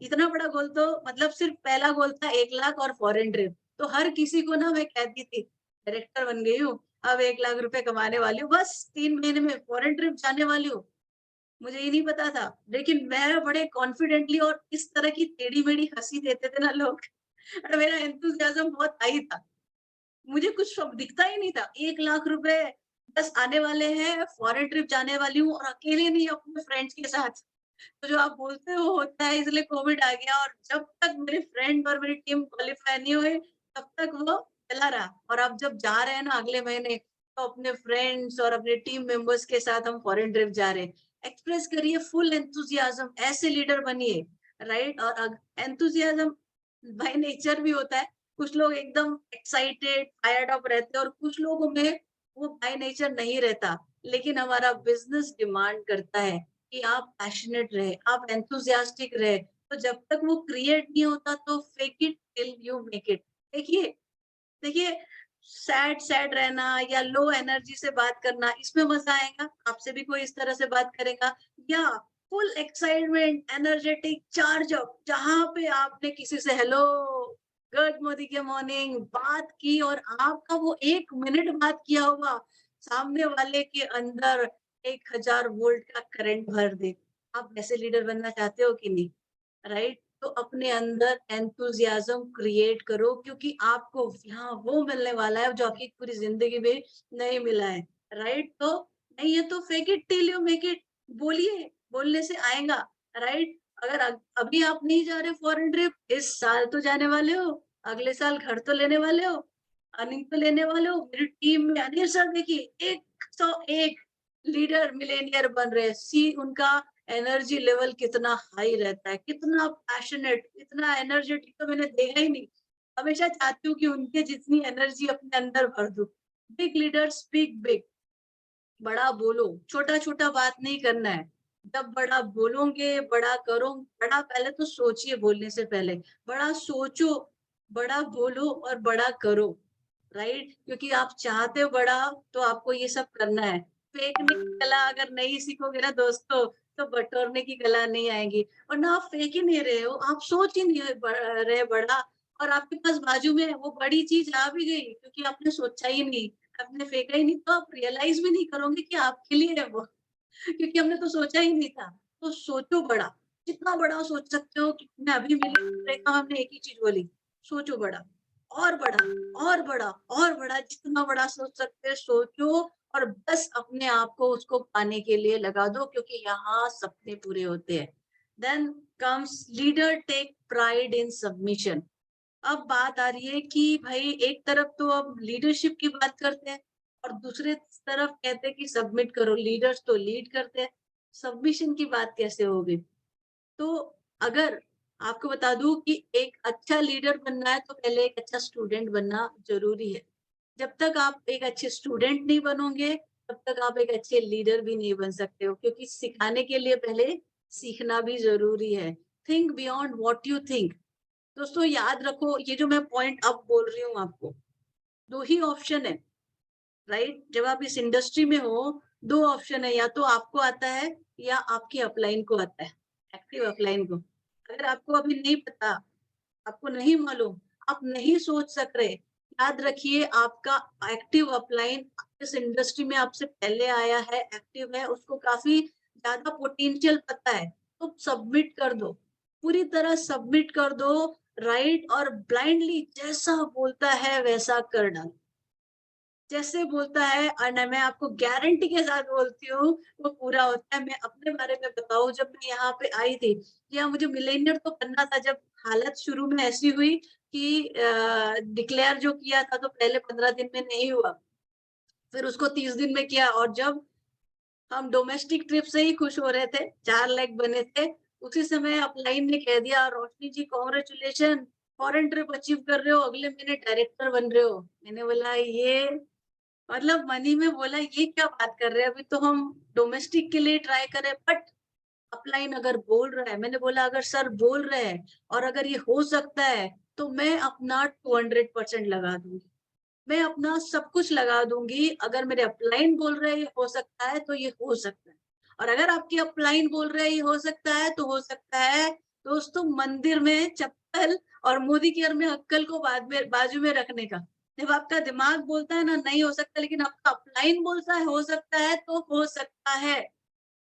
इतना बड़ा गोल तो मतलब सिर्फ पहला गोल था 1 लाख और फॉरेन ट्रिप। तो हर किसी को ना मैं कहती थी डायरेक्टर बन गई हूँ, अब 1 लाख रुपए कमाने वाली हूँ, बस 3 महीने में फॉरेन ट्रिप जाने वाली हूँ। मुझे ये नहीं पता था, लेकिन मैं बड़े कॉन्फिडेंटली और इस तरह की टेढ़ी मेढ़ी हंसी देते थे ना लोग और मेरा एंथुसियाज्म बहुत हाई था। मुझे कुछ सब दिखता ही नहीं था। 1 लाख रुपए बस आने वाले हैं, फॉरेन ट्रिप जाने वाली हूँ और अकेले नहीं, अपने फ्रेंड्स के साथ। तो जो आप बोलते हो होता है, इसलिए कोविड आ गया और जब तक मेरे फ्रेंड और मेरी टीम क्वालीफाई नहीं हुए, तब तक वो चला रहा। और अब जब जा रहे हैं ना अगले महीने, तो अपने फ्रेंड्स और अपने टीम मेंबर्स के साथ हम फॉरेन ट्रिप जा रहे हैं। एक्सप्रेस करिए फुल एंथुसियाज्म, ऐसे लीडर बनिए, राइट? और एंथुसियाज्म बाय नेचर भी होता है। कुछ लोग एकदम एक्साइटेड, फायर्ड अप रहते हैं और कुछ लोगों में वो बाय नेचर नहीं रहता। लेकिन हमारा बिज़नेस डिमांड करता है कि आप पैशनेट रहे, आप एंथुसियास्टिक रहे। तो जब तक वो क्रिएट नहीं होता, तो fake it till you make it. देखिए, देखिए, सैड सैड रहना या लो एनर्जी से बात करना, इसमें मजा आएगा? आपसे भी कोई इस तरह से बात करेगा? या full excitement, energetic, charge up, जहां पे आपने किसी से हेलो, गुड मोदी के मॉर्निंग बात की और आपका वो 1 मिनट बात किया हुआ सामने वाले के अंदर 1000 वोल्ट का करंट भर दे। आप ऐसे लीडर बनना चाहते हो कि नहीं? राइट? तो अपने अंदर एंथुजियाज्म क्रिएट करो, क्योंकि आपको यहाँ वो मिलने वाला है जो आपकी पूरी जिंदगी में नहीं मिला है, राइट? तो नहीं है तो fake it till you make it, बोलिए, बोलने से आएगा, राइट? अगर अभी आप नहीं जा रहे फॉरेन ट्रिप, इस साल तो जाने वाले हो, अगले साल घर तो लेने वाले हो, अर्निंग तो लेने वाले हो। मेरी टीम में अनिल सर देखिए 101 लीडर मिलेनियर बन रहे हैं। सी उनका एनर्जी लेवल कितना हाई रहता है, कितना पैशनेट, इतना एनर्जेटिक तो मैंने देखा ही नहीं। हमेशा चाहती हूँ कि उनके जितनी एनर्जी अपने अंदर भर दूं। बिग लीडर स्पीक बिग, बड़ा बोलो, छोटा छोटा बात नहीं करना है। जब बड़ा बोलोगे, बड़ा करो, बड़ा पहले तो सोचिए बोलने से पहले, बड़ा सोचो, बड़ा बोलो और बड़ा करो, राइट? क्योंकि आप चाहते हो बड़ा, तो आपको ये सब करना है। फेंकने की कला अगर नहीं सीखोगे ना दोस्तों, तो बटोरने की कला नहीं आएगी। और ना आप फेंक ही नहीं रहे हो, आप सोच ही नहीं रहे बड़ा, और आपके पास बाजू में वो बड़ी चीज आ भी गई, क्योंकि आपने सोचा ही नहीं, आपने फेंका ही नहीं, तो आप रियलाइज भी नहीं करोगे कि आपके लिए है वो, क्योंकि हमने तो सोचा ही नहीं था। तो सोचो बड़ा, जितना बड़ा सोच सकते हो। मैं अभी मिली रेखा, हमने एक ही चीज बोली, सोचो बड़ा, और बड़ा, और बड़ा, और बड़ा, जितना बड़ा सोच सकते हो सोचो, और बस अपने आप को उसको पाने के लिए लगा दो, क्योंकि यहाँ सपने पूरे होते हैं। Then comes leader take pride in submission. अब बात आ रही है कि भाई एक तरफ तो अब लीडरशिप की बात करते हैं, और दूसरे तरफ कहते हैं कि सबमिट करो। लीडर्स तो लीड करते हैं, सबमिशन की बात कैसे होगी? तो अगर आपको बता दूं कि एक अच्छा लीडर बनना है तो पहले एक अच्छा स्टूडेंट बनना जरूरी है। जब तक आप एक अच्छे स्टूडेंट नहीं बनोगे, तब तक आप एक अच्छे लीडर भी नहीं बन सकते हो, क्योंकि सिखाने के लिए पहले सीखना भी जरूरी है। Think beyond what you think. दोस्तों याद रखो, ये जो मैं पॉइंट अब बोल रही हूँ आपको, दो ही ऑप्शन है, राइट? जब आप इस इंडस्ट्री में हो, दो ऑप्शन है, या तो आपको आता है या आपकी अपलाइन को आता है, एक्टिव अपलाइन को। अगर आपको अभी नहीं पता, आपको नहीं मालूम, आप नहीं सोच सक रहे, याद रखिए आपका एक्टिव अपलाइन इस इंडस्ट्री में आपसे पहले आया है, एक्टिव है, उसको काफी ज्यादा पोटेंशियल पता है, तो सबमिट कर दो, पूरी तरह सबमिट कर दो, राइट? और ब्लाइंडली जैसा बोलता है वैसा कर डालो, जैसे बोलता है। और मैं आपको गारंटी के साथ बोलती हूँ वो पूरा होता है। मैं अपने बारे में बताऊं, जब मैं यहाँ पे आई थी, या मुझे मिलेनियर तो बनना था, जब हालत शुरू में ऐसी हुई कि डिक्लेयर जो किया था तो पहले 15 दिन में नहीं हुआ, फिर उसको 30 दिन में किया। और जब हम डोमेस्टिक ट्रिप से ही खुश हो रहे थे, 4 लाख बने थे, उसी समय अपलाइन ने कह दिया, रोशनी जी कॉन्ग्रेचुलेशन, फॉरेन ट्रिप अचीव कर रहे हो, अगले महीने डायरेक्टर बन रहे हो। मैंने बोला ये मतलब मनी में बोला ये क्या बात कर रहे हैं, अभी तो हम डोमेस्टिक के लिए ट्राई करें। बट अपलाइन अगर बोल रहा है, मैंने बोला अगर सर बोल रहे हैं और अगर ये हो सकता है, तो मैं अपना 200% लगा दूंगी, मैं अपना सब कुछ लगा दूंगी। अगर मेरे अपलाइन बोल रहे हैं ये हो सकता है, तो ये हो सकता है। और अगर आपकी अपलाइन बोल रहे हैं ये हो सकता है, तो हो सकता है। दोस्तों मंदिर में चप्पल और मोदी केयर में अक्कल को बाद में बाजू में रखने का, जब आपका दिमाग बोलता है ना नहीं हो सकता, लेकिन आपका अपलाइन बोलता है हो सकता है, तो हो सकता है,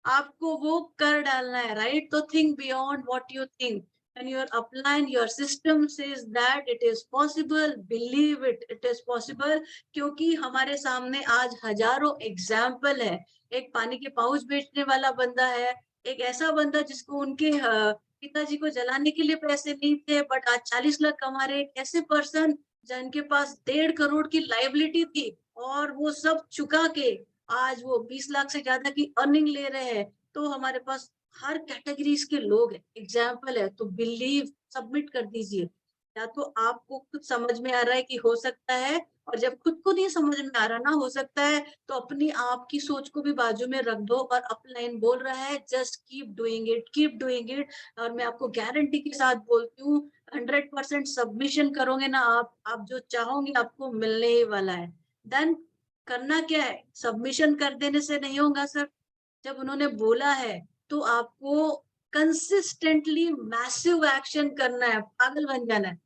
आपको वो कर डालना है, राइट? तो think beyond what you think. when your upline, your system says that it is possible, believe it, it is possible। क्योंकि हमारे सामने आज हजारों एग्जाम्पल है। एक पानी के पाउच बेचने वाला बंदा है, एक ऐसा बंदा जिसको उनके पिताजी को जलाने के लिए पैसे नहीं थे, बट आज 40 लाख कमा रहे। एक ऐसे पर्सन जिनके पास 1.5 करोड़ की लाइबिलिटी थी, और वो सब चुका के आज वो 20 लाख से ज्यादा की अर्निंग ले रहे हैं। तो हमारे पास हर कैटेगरीज के लोग हैं, एग्जाम्पल है। तो बिलीव, सबमिट कर दीजिए। या तो आपको कुछ समझ में आ रहा है कि हो सकता है, और जब खुद को नहीं समझ में आ रहा ना हो सकता है, तो अपनी आप की सोच को भी बाजू में रख दो, और अपलाइन बोल रहा है just keep doing it, keep doing it. और मैं आपको गारंटी के साथ बोलती हूँ 100% सबमिशन करोगे ना आप जो चाहोगे आपको मिलने ही वाला है। देन करना क्या है, सबमिशन कर देने से नहीं होगा सर। जब उन्होंने बोला है तो आपको कंसिस्टेंटली मैसिव एक्शन करना है, पागल बन जाना है।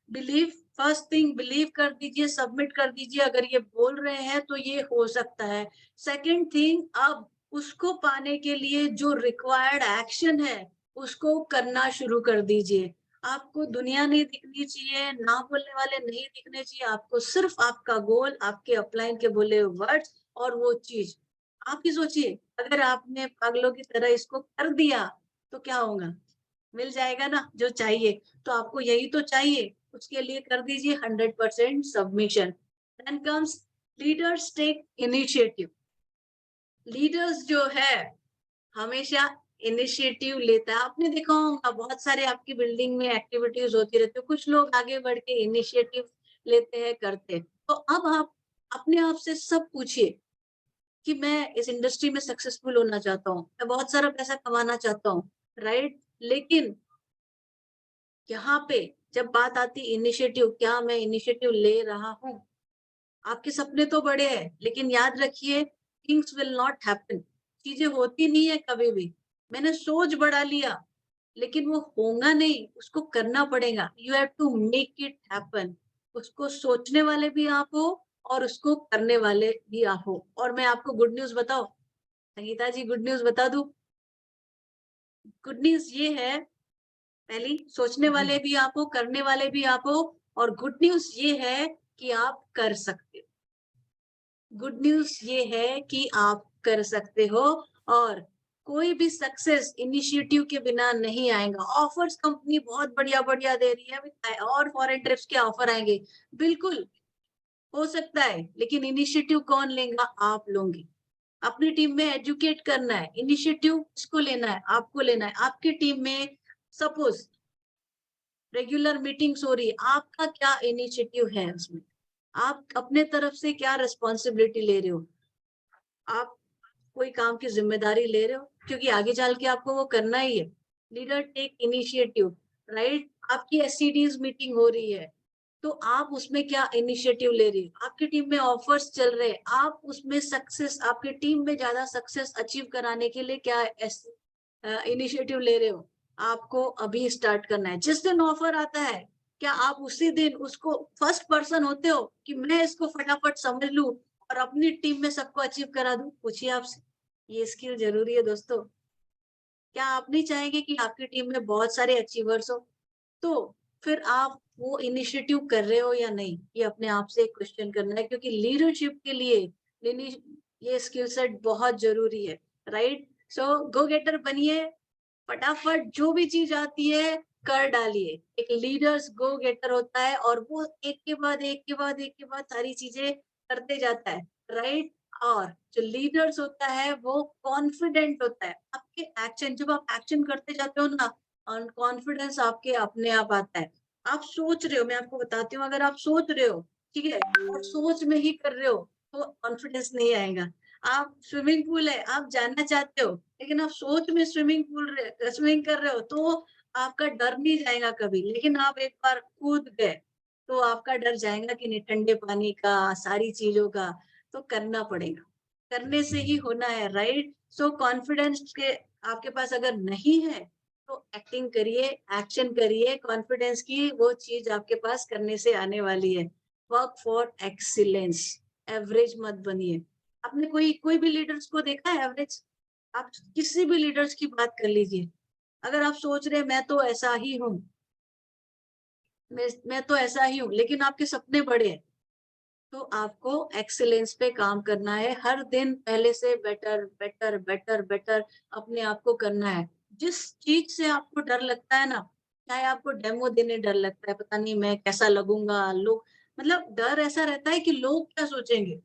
बिलीव, फर्स्ट थिंग बिलीव कर दीजिए, सबमिट कर दीजिए। अगर ये बोल रहे हैं तो ये हो सकता है। सेकंड थिंग, अब उसको पाने के लिए जो रिक्वायर्ड एक्शन है उसको करना शुरू कर दीजिए। आपको दुनिया नहीं दिखनी चाहिए, ना बोलने वाले नहीं दिखने चाहिए, आपको सिर्फ आपका गोल, आपके अपलाइन के बोले वर्ड्स और वो चीज। आप ही सोचिए, अगर आपने पागलों की तरह इसको कर दिया तो क्या होगा? मिल जाएगा ना जो चाहिए। तो आपको यही तो चाहिए, उसके लिए कर दीजिए 100% submission. Then comes leaders take initiative. Leaders जो है हमेशा इनिशिएटिव लेता है। आपने देखा होगा बहुत सारे आपकी बिल्डिंग में एक्टिविटीज होती रहती है, कुछ लोग आगे बढ़ के इनिशिएटिव लेते हैं, करते हैं। तो अब आप अपने आप से सब पूछिए कि मैं इस इंडस्ट्री में सक्सेसफुल होना चाहता हूँ, मैं बहुत सारा पैसा कमाना चाहता हूँ, राइट? लेकिन यहाँ पे जब बात आती इनिशिएटिव, क्या मैं इनिशिएटिव ले रहा हूँ? आपके सपने तो बड़े हैं, लेकिन याद रखिए थिंग्स विल नॉट हैपन। चीजें होती नहीं है कभी भी। मैंने सोच बड़ा लिया, लेकिन वो होगा नहीं, उसको करना पड़ेगा। You have to make it happen. उसको सोचने वाले भी आप हो और उसको करने वाले भी आप हो। और मैं आपको गुड न्यूज बताओ, संगीता जी, गुड न्यूज बता दूं? गुड न्यूज ये है, पहली सोचने वाले भी आप हो, करने वाले भी आप हो, और गुड न्यूज ये है कि आप कर सकते हो। गुड न्यूज ये है कि आप कर सकते हो, और कोई भी सक्सेस इनिशिएटिव के बिना नहीं आएगा। ऑफर्स कंपनी बहुत बढ़िया बढ़िया दे रही है, और फॉरेन ट्रिप्स के ऑफर आएंगे, बिल्कुल हो सकता है, लेकिन इनिशिएटिव कौन लेगा? आप लोगे। अपनी टीम में एजुकेट करना है, इनिशिएटिव किसको लेना है? आपको लेना है। आपकी टीम में सपोज रेगुलर मीटिंग्स हो रही है, आपका क्या इनिशिएटिव है उसमें? आप अपने तरफ से क्या रिस्पॉन्सिबिलिटी ले रहे हो? आप कोई काम की जिम्मेदारी ले रहे हो? क्योंकि आगे चल के आपको वो करना ही है। Leader take initiative, right? आपकी एससीडीज मीटिंग हो रही है, तो आप उसमें क्या इनिशिएटिव ले रही हो? आपकी टीम में ऑफर्स चल रहे हैं, आप उसमें सक्सेस, आपकी टीम में ज्यादा सक्सेस अचीव कराने के लिए क्या इनिशिएटिव ले रहे हो? आपको अभी स्टार्ट करना है। जिस दिन ऑफर आता है, क्या आप उसी दिन उसको फर्स्ट पर्सन होते हो कि मैं इसको फटाफट समझ लूं और अपनी टीम में सबको अचीव करा दूं? पूछिए आपसे, ये स्किल जरूरी है दोस्तों। क्या आप नहीं चाहेंगे कि आपकी टीम में बहुत सारे अचीवर्स हो? तो फिर आप वो इनिशिएटिव कर रहे हो या नहीं, ये अपने आप से क्वेश्चन करना है, क्योंकि लीडरशिप के लिए ये स्किल सेट बहुत जरूरी है, राइट? सो गो गेटर बनिए, फटाफट जो भी चीज आती है कर डालिए। एक लीडर्स गो गेटर होता है, और वो एक के बाद एक के बाद एक के बाद सारी चीजें करते जाता है, राइट? और जो लीडर्स होता है वो कॉन्फिडेंट होता है। आपके एक्शन, जब आप एक्शन करते जाते हो ना, और कॉन्फिडेंस आपके अपने आप आता है। आप सोच रहे हो, मैं आपको बताती हूँ, अगर आप सोच रहे हो, ठीक है, और सोच में ही कर रहे हो, तो कॉन्फिडेंस नहीं आएगा। आप स्विमिंग पूल है, आप जानना चाहते हो, लेकिन आप सोच में स्विमिंग कर रहे हो, तो आपका डर नहीं जाएगा कभी। लेकिन आप एक बार कूद गए, तो आपका डर जाएगा कि नहीं, ठंडे पानी का, सारी चीजों का। तो करना पड़ेगा, करने से ही होना है, राइट? सो कॉन्फिडेंस के आपके पास अगर नहीं है, तो एक्टिंग करिए, एक्शन करिए। कॉन्फिडेंस की वो चीज आपके पास करने से आने वाली है। वर्क फॉर एक्सीलेंस, एवरेज मत बनिए। आपने कोई भी लीडर्स को देखा है एवरेज? आप किसी भी लीडर्स की बात कर लीजिए, अगर आप सोच रहे मैं तो ऐसा ही हूँ, मैं तो ऐसा ही हूँ, लेकिन आपके सपने बड़े हैं, तो आपको एक्सीलेंस पे काम करना है। हर दिन पहले से बेटर बेटर बेटर बेटर अपने आप को करना है। जिस चीज से आपको डर लगता है ना, चाहे आपको डेमो देने डर लगता है, पता नहीं मैं कैसा लगूंगा, लोग, मतलब डर ऐसा रहता है कि लोग क्या सोचेंगे,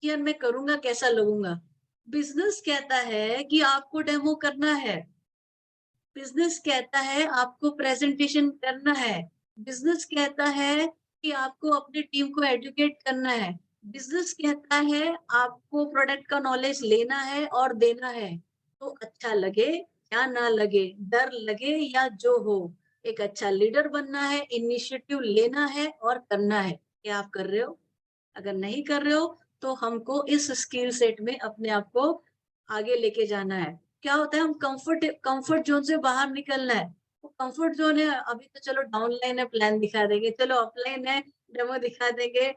कि यार मैं करूंगा कैसा लगूंगा। बिजनेस कहता है कि आपको डेमो करना है, बिजनेस कहता है आपको प्रेजेंटेशन करना है, बिजनेस कहता है कि आपको अपनी टीम को एजुकेट करना है, बिजनेस कहता है आपको प्रोडक्ट का नॉलेज लेना है और देना है। तो अच्छा लगे या ना लगे, डर लगे या जो हो, एक अच्छा लीडर बनना है, इनिशिएटिव लेना है और करना है। क्या आप कर रहे हो? अगर नहीं कर रहे हो, तो हमको इस स्किल सेट में अपने आप को आगे लेके जाना है। क्या होता है, हम कंफर्ट जोन से बाहर निकलना है। वो कंफर्ट जोन है, अभी तो चलो डाउनलाइन है, प्लान दिखा देंगे, चलो अपलाइन है, डेमो दिखा देंगे,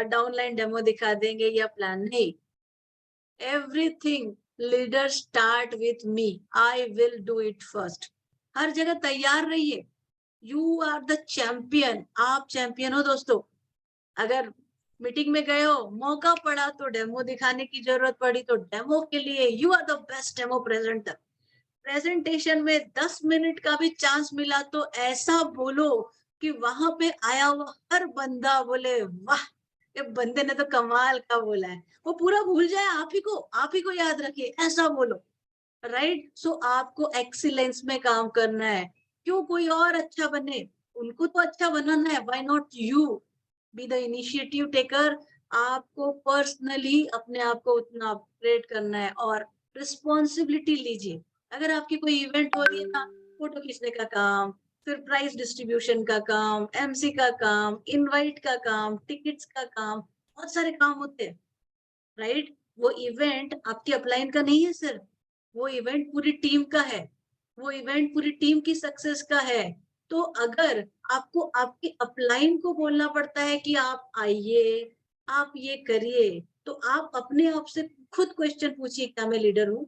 डाउनलाइन डेमो दिखा देंगे, या प्लान नहीं। Everything leader start with me, I will do it first. हर जगह तैयार रहिए। यू आर द चैंपियन, आप चैंपियन हो दोस्तों। अगर मीटिंग में गए हो, मौका पड़ा तो डेमो दिखाने की जरूरत पड़ी तो डेमो के लिए you are the best demo presenter. Presentation में 10 मिनट का भी चांस मिला तो ऐसा बोलो कि वहां पे आया हुआ हर बंदा बोले वाह, ये बंदे ने तो कमाल का बोला है। वो पूरा भूल जाए आप ही को याद रखिए, ऐसा बोलो। राइट, सो आपको एक्सीलेंस में काम करना है। क्यों कोई और अच्छा बने, उनको तो अच्छा बनाना है, why not you be the initiative taker. आपको पर्सनली अपने आप को उतना अपग्रेड करना है और रिस्पॉन्सिबिलिटी लीजिए। अगर आपकी कोई इवेंट हो रही है ना, फोटो खींचने का काम, फिर प्राइस डिस्ट्रीब्यूशन का काम, एमसी का काम, इनवाइट का काम, टिकट्स का काम, बहुत सारे काम होते हैं। राइट, वो इवेंट आपकी अपलाइन का नहीं है सिर्फ, वो इवेंट पूरी टीम का है, वो इवेंट पूरी टीम की सक्सेस का है। तो अगर आपको आपकी अपलाइन को बोलना पड़ता है कि आप आइए, आप ये करिए, तो आप अपने आप से खुद क्वेश्चन पूछिए, क्या मैं लीडर हूँ?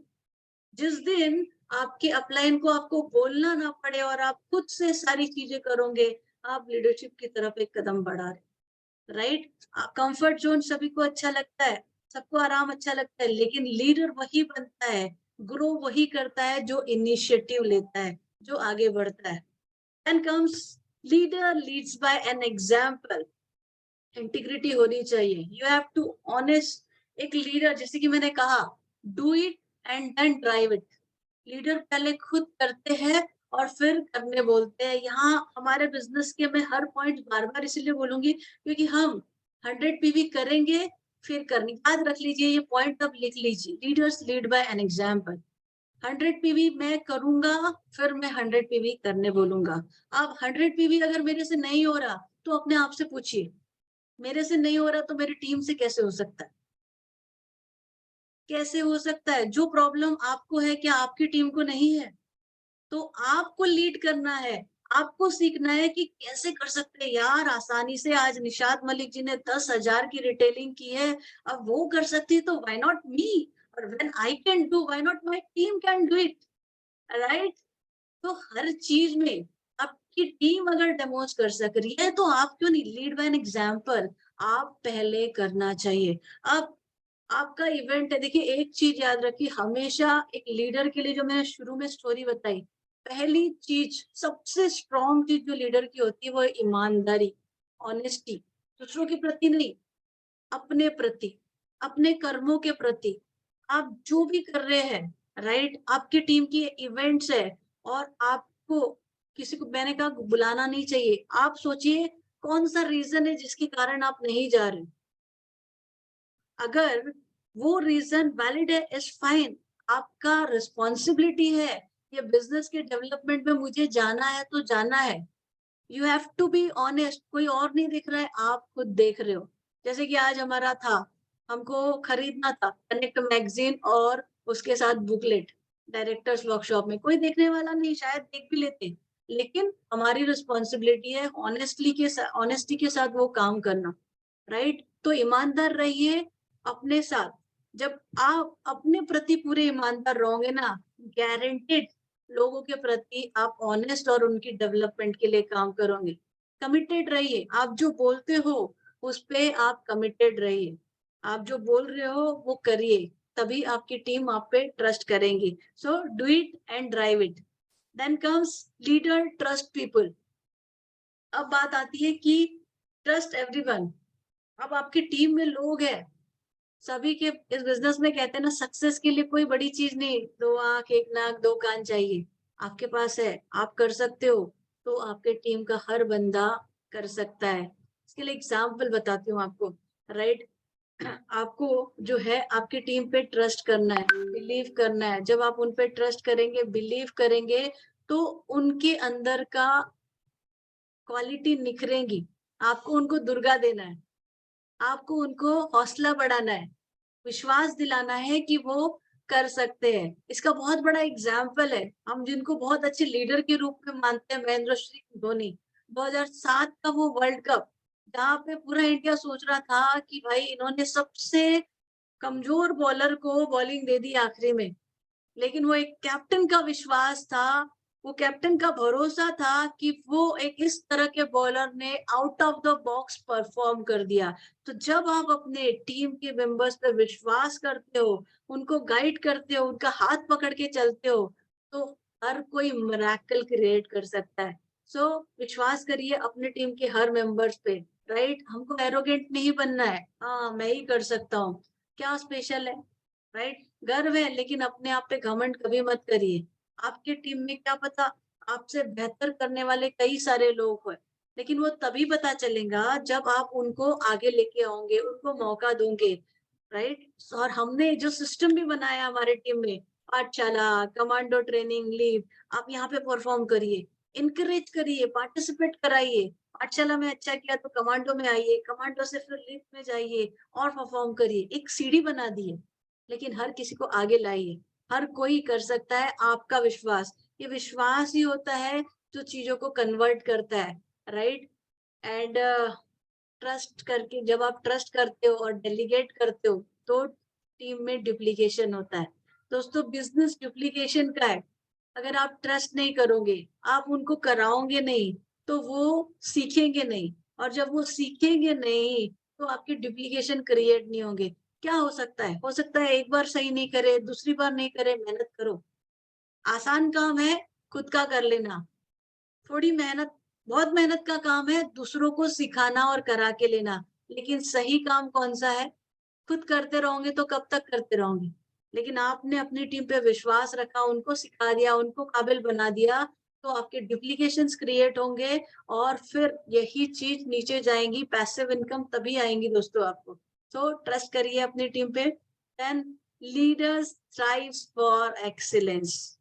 जिस दिन आपके अपलाइन को आपको बोलना ना पड़े और आप खुद से सारी चीजें करोगे, आप लीडरशिप की तरफ एक कदम बढ़ा रहे। राइट, कंफर्ट जोन सभी को अच्छा लगता है, सबको आराम अच्छा लगता है, लेकिन लीडर वही बनता है, ग्रो वही करता है जो इनिशिएटिव लेता है, जो आगे बढ़ता है। Then comes leader leads by an example. Integrity होनी चाहिए, यू हैव टू ऑनेस्ट। एक लीडर, जैसे कि मैंने कहा, do it and then drive it. Leader पहले खुद करते हैं और फिर करने बोलते हैं। यहाँ हमारे बिजनेस के मैं हर पॉइंट बार बार इसलिए बोलूंगी क्योंकि हम 100 पीवी करेंगे फिर करनी, याद रख लीजिए ये पॉइंट, अब लिख लीजिए, leaders lead by an example. 100 PV मैं करूंगा, फिर मैं 100 पीवी करने बोलूंगा। अब 100 पीवी अगर मेरे से नहीं हो रहा तो अपने आप से पूछिए, मेरे से नहीं हो रहा तो मेरी टीम से कैसे हो सकता है? कैसे हो सकता है? जो प्रॉब्लम आपको है क्या आपकी टीम को नहीं है? तो आपको लीड करना है, आपको सीखना है कि कैसे कर सकते हैं यार आसानी से। आज निशात मलिक जी ने 10,000 की रिटेलिंग की है, अब वो कर सकती है तो व्हाई नॉट मी? और when I can do, why not my team can do it? Right, तो हर चीज में आपकी टीम अगर डेमोज कर सक रही है तो आप क्यों नहीं? लीड बाय एन एग्जांपल, आप पहले करना चाहिए। अब आपका इवेंट है, देखिए एक चीज याद रखिए हमेशा, एक लीडर के लिए जो मैंने शुरू में स्टोरी बताई, पहली चीज सबसे स्ट्रॉन्ग चीज जो लीडर की होती है वो है ईमानदारी, ऑनेस्टी। दूसरों के प्रति नहीं, अपने प्रति, अपने कर्मों के प्रति। आप जो भी कर रहे हैं, राइट, आपकी टीम की इवेंट्स है और आपको किसी को, मैंने कहा बुलाना नहीं चाहिए, आप सोचिए कौन सा रीजन है जिसके कारण आप नहीं जा रहे। अगर वो रीजन वैलिड है, इज फाइन, आपका रिस्पॉन्सिबिलिटी है, ये बिजनेस के डेवलपमेंट में मुझे जाना है तो जाना है। You have to be honest, कोई और नहीं देख रहा है, आप खुद देख रहे हो। जैसे कि आज हमारा था, हमको खरीदना था कनेक्ट मैगजीन और उसके साथ बुकलेट डायरेक्टर्स वर्कशॉप में, कोई देखने वाला नहीं, शायद देख भी लेते, लेकिन हमारी रिस्पॉन्सिबिलिटी है ऑनेस्टी के साथ वो काम करना। राइट, तो ईमानदार रहिए अपने साथ। जब आप अपने प्रति पूरे ईमानदार रहोगे ना, गारंटेड लोगों के प्रति आप ऑनेस्ट और उनकी डेवलपमेंट के लिए काम करोगे। कमिटेड रहिए, आप जो बोलते हो उस पे आप कमिटेड रहिए, आप जो बोल रहे हो वो करिए, तभी आपकी टीम आप पे ट्रस्ट करेंगी। So do it and drive it. Then comes leader trust people. अब बात आती है कि ट्रस्ट एवरीवन। अब आपकी टीम में लोग हैं, सभी के इस बिजनेस में कहते हैं ना, सक्सेस के लिए कोई बड़ी चीज नहीं, 2 आंख 1 नाक 2 कान चाहिए। आपके पास है, आप कर सकते हो, तो आपके टीम का हर बंदा कर सकता है। इसके लिए एग्जाम्पल बताती हूँ आपको। राइट, आपको जो है आपकी टीम पे ट्रस्ट करना है, बिलीव करना है। जब आप उन पे ट्रस्ट करेंगे, बिलीव करेंगे, तो उनके अंदर का क्वालिटी निखरेंगी। आपको उनको दुर्गा देना है, आपको उनको हौसला बढ़ाना है, विश्वास दिलाना है कि वो कर सकते हैं। इसका बहुत बड़ा एग्जाम्पल है, हम जिनको बहुत अच्छे लीडर के रूप में मानते हैं, महेंद्र सिंह धोनी। 2007 का वो वर्ल्ड कप, जहाँ पे पूरा इंडिया सोच रहा था कि भाई इन्होंने सबसे कमजोर बॉलर को बॉलिंग दे दी आखिरी में, लेकिन वो एक कैप्टन का विश्वास था वो कैप्टन का भरोसा था कि वो एक इस तरह के बॉलर ने out of the box perform कर दिया। तो जब आप अपने टीम के मेंबर्स पे विश्वास करते हो, उनको गाइड करते हो, उनका हाथ पकड़ के चलते हो, तो हर कोई मिरेकल क्रिएट कर सकता है। सो विश्वास करिए अपने टीम के हर मेंबर्स पे, राइट? हमको एरोगेंट नहीं बनना है, हाँ मैं ही कर सकता हूँ, क्या स्पेशल है, राइट? गर्व है, लेकिन अपने आप पे घमंड कभी मत करिए। आपके टीम में क्या पता आपसे बेहतर करने वाले कई सारे लोग हैं, लेकिन वो तभी पता चलेगा जब आप उनको आगे लेके आओगे, उनको मौका दोगे, राइट? और हमने जो सिस्टम भी बनाया हमारे टीम में, पाठशाला, कमांडो ट्रेनिंग, लीव, आप यहाँ पे परफॉर्म करिए, इनकरेज करिए, पार्टिसिपेट कराइए। पाठशाला में अच्छा किया तो कमांडो में आइए, कमांडो से फिर लीव में जाइए और परफॉर्म करिए। एक सीढ़ी बना दी है, लेकिन हर किसी को आगे लाइए। हर कोई कर सकता है, आपका विश्वास, ये विश्वास ही होता है जो चीजों को कन्वर्ट करता है, राइट? एंड ट्रस्ट करके, जब आप ट्रस्ट करते हो और डेलीगेट करते हो, तो टीम में डुप्लीकेशन होता है। दोस्तों, बिजनेस डुप्लीकेशन का है। अगर आप ट्रस्ट नहीं करोगे, आप उनको कराओगे नहीं, तो वो सीखेंगे नहीं, और जब वो सीखेंगे नहीं, तो आपके डुप्लीकेशन क्रिएट नहीं होंगे। क्या हो सकता है? हो सकता है एक बार सही नहीं करे, दूसरी बार नहीं करे, मेहनत करो। आसान काम है खुद का कर लेना, थोड़ी मेहनत, बहुत मेहनत का काम है दूसरों को सिखाना और करा के लेना। लेकिन सही काम कौन सा है? खुद करते रहोगे तो कब तक करते रहोगे? लेकिन आपने अपनी टीम पे विश्वास रखा, उनको सिखा दिया, उनको काबिल बना दिया, तो आपके डुप्लीकेशंस क्रिएट होंगे, और फिर यही चीज नीचे जाएंगी, पैसिव इनकम तभी आएंगी दोस्तों आपको। तो ट्रस्ट करिए अपनी टीम पे। Then leaders thrives for excellence,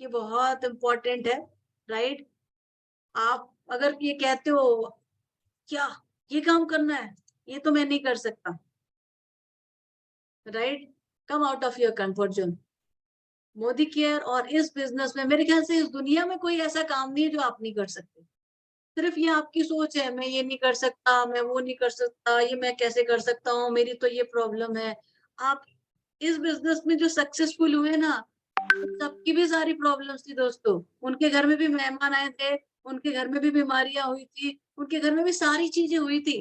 ये बहुत इंपॉर्टेंट है, राइट? आप अगर ये कहते हो क्या ये काम करना है, ये तो मैं नहीं कर सकता, right? Come out of your comfort zone. Modi care और इस बिजनेस में, मेरे ख्याल से इस दुनिया में कोई ऐसा काम नहीं है जो आप नहीं कर सकते। सिर्फ ये आपकी सोच है, मैं ये नहीं कर सकता, मैं वो नहीं कर सकता, ये मैं कैसे कर सकता हूँ, मेरी तो ये प्रॉब्लम है। आप इस बिजनेस में जो सक्सेसफुल हुए ना, सबकी भी सारी प्रॉब्लम्स थी दोस्तों। उनके घर में भी मेहमान आए थे, उनके घर में भी बीमारियां हुई थी, उनके घर में भी सारी चीजें हुई थी।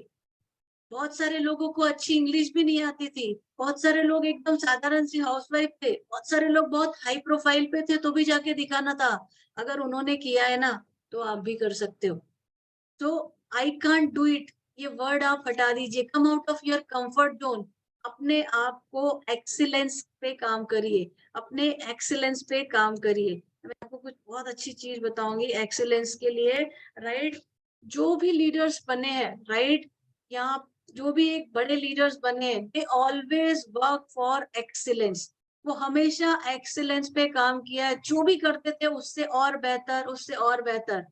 बहुत सारे लोगों को अच्छी इंग्लिश भी नहीं आती थी, बहुत सारे लोग एकदम साधारण सी हाउसवाइफ थे, बहुत सारे लोग बहुत हाई प्रोफाइल पे थे, तो भी जाके दिखाना था। अगर उन्होंने किया है ना, तो आप भी कर सकते हो। तो आई कांट डू इट, ये वर्ड आप हटा दीजिए। Come out of your comfort zone, अपने आप को एक्सीलेंस पे काम करिए, अपने एक्सीलेंस पे काम करिए। मैं आपको कुछ बहुत अच्छी चीज बताऊंगी एक्सीलेंस के लिए, राइट? जो भी लीडर्स बने हैं, राइट, यहाँ जो भी एक बड़े लीडर्स बने, they always work for excellence. वो हमेशा एक्सीलेंस पे काम किया है, जो भी करते थे उससे और बेहतर, उससे और बेहतर।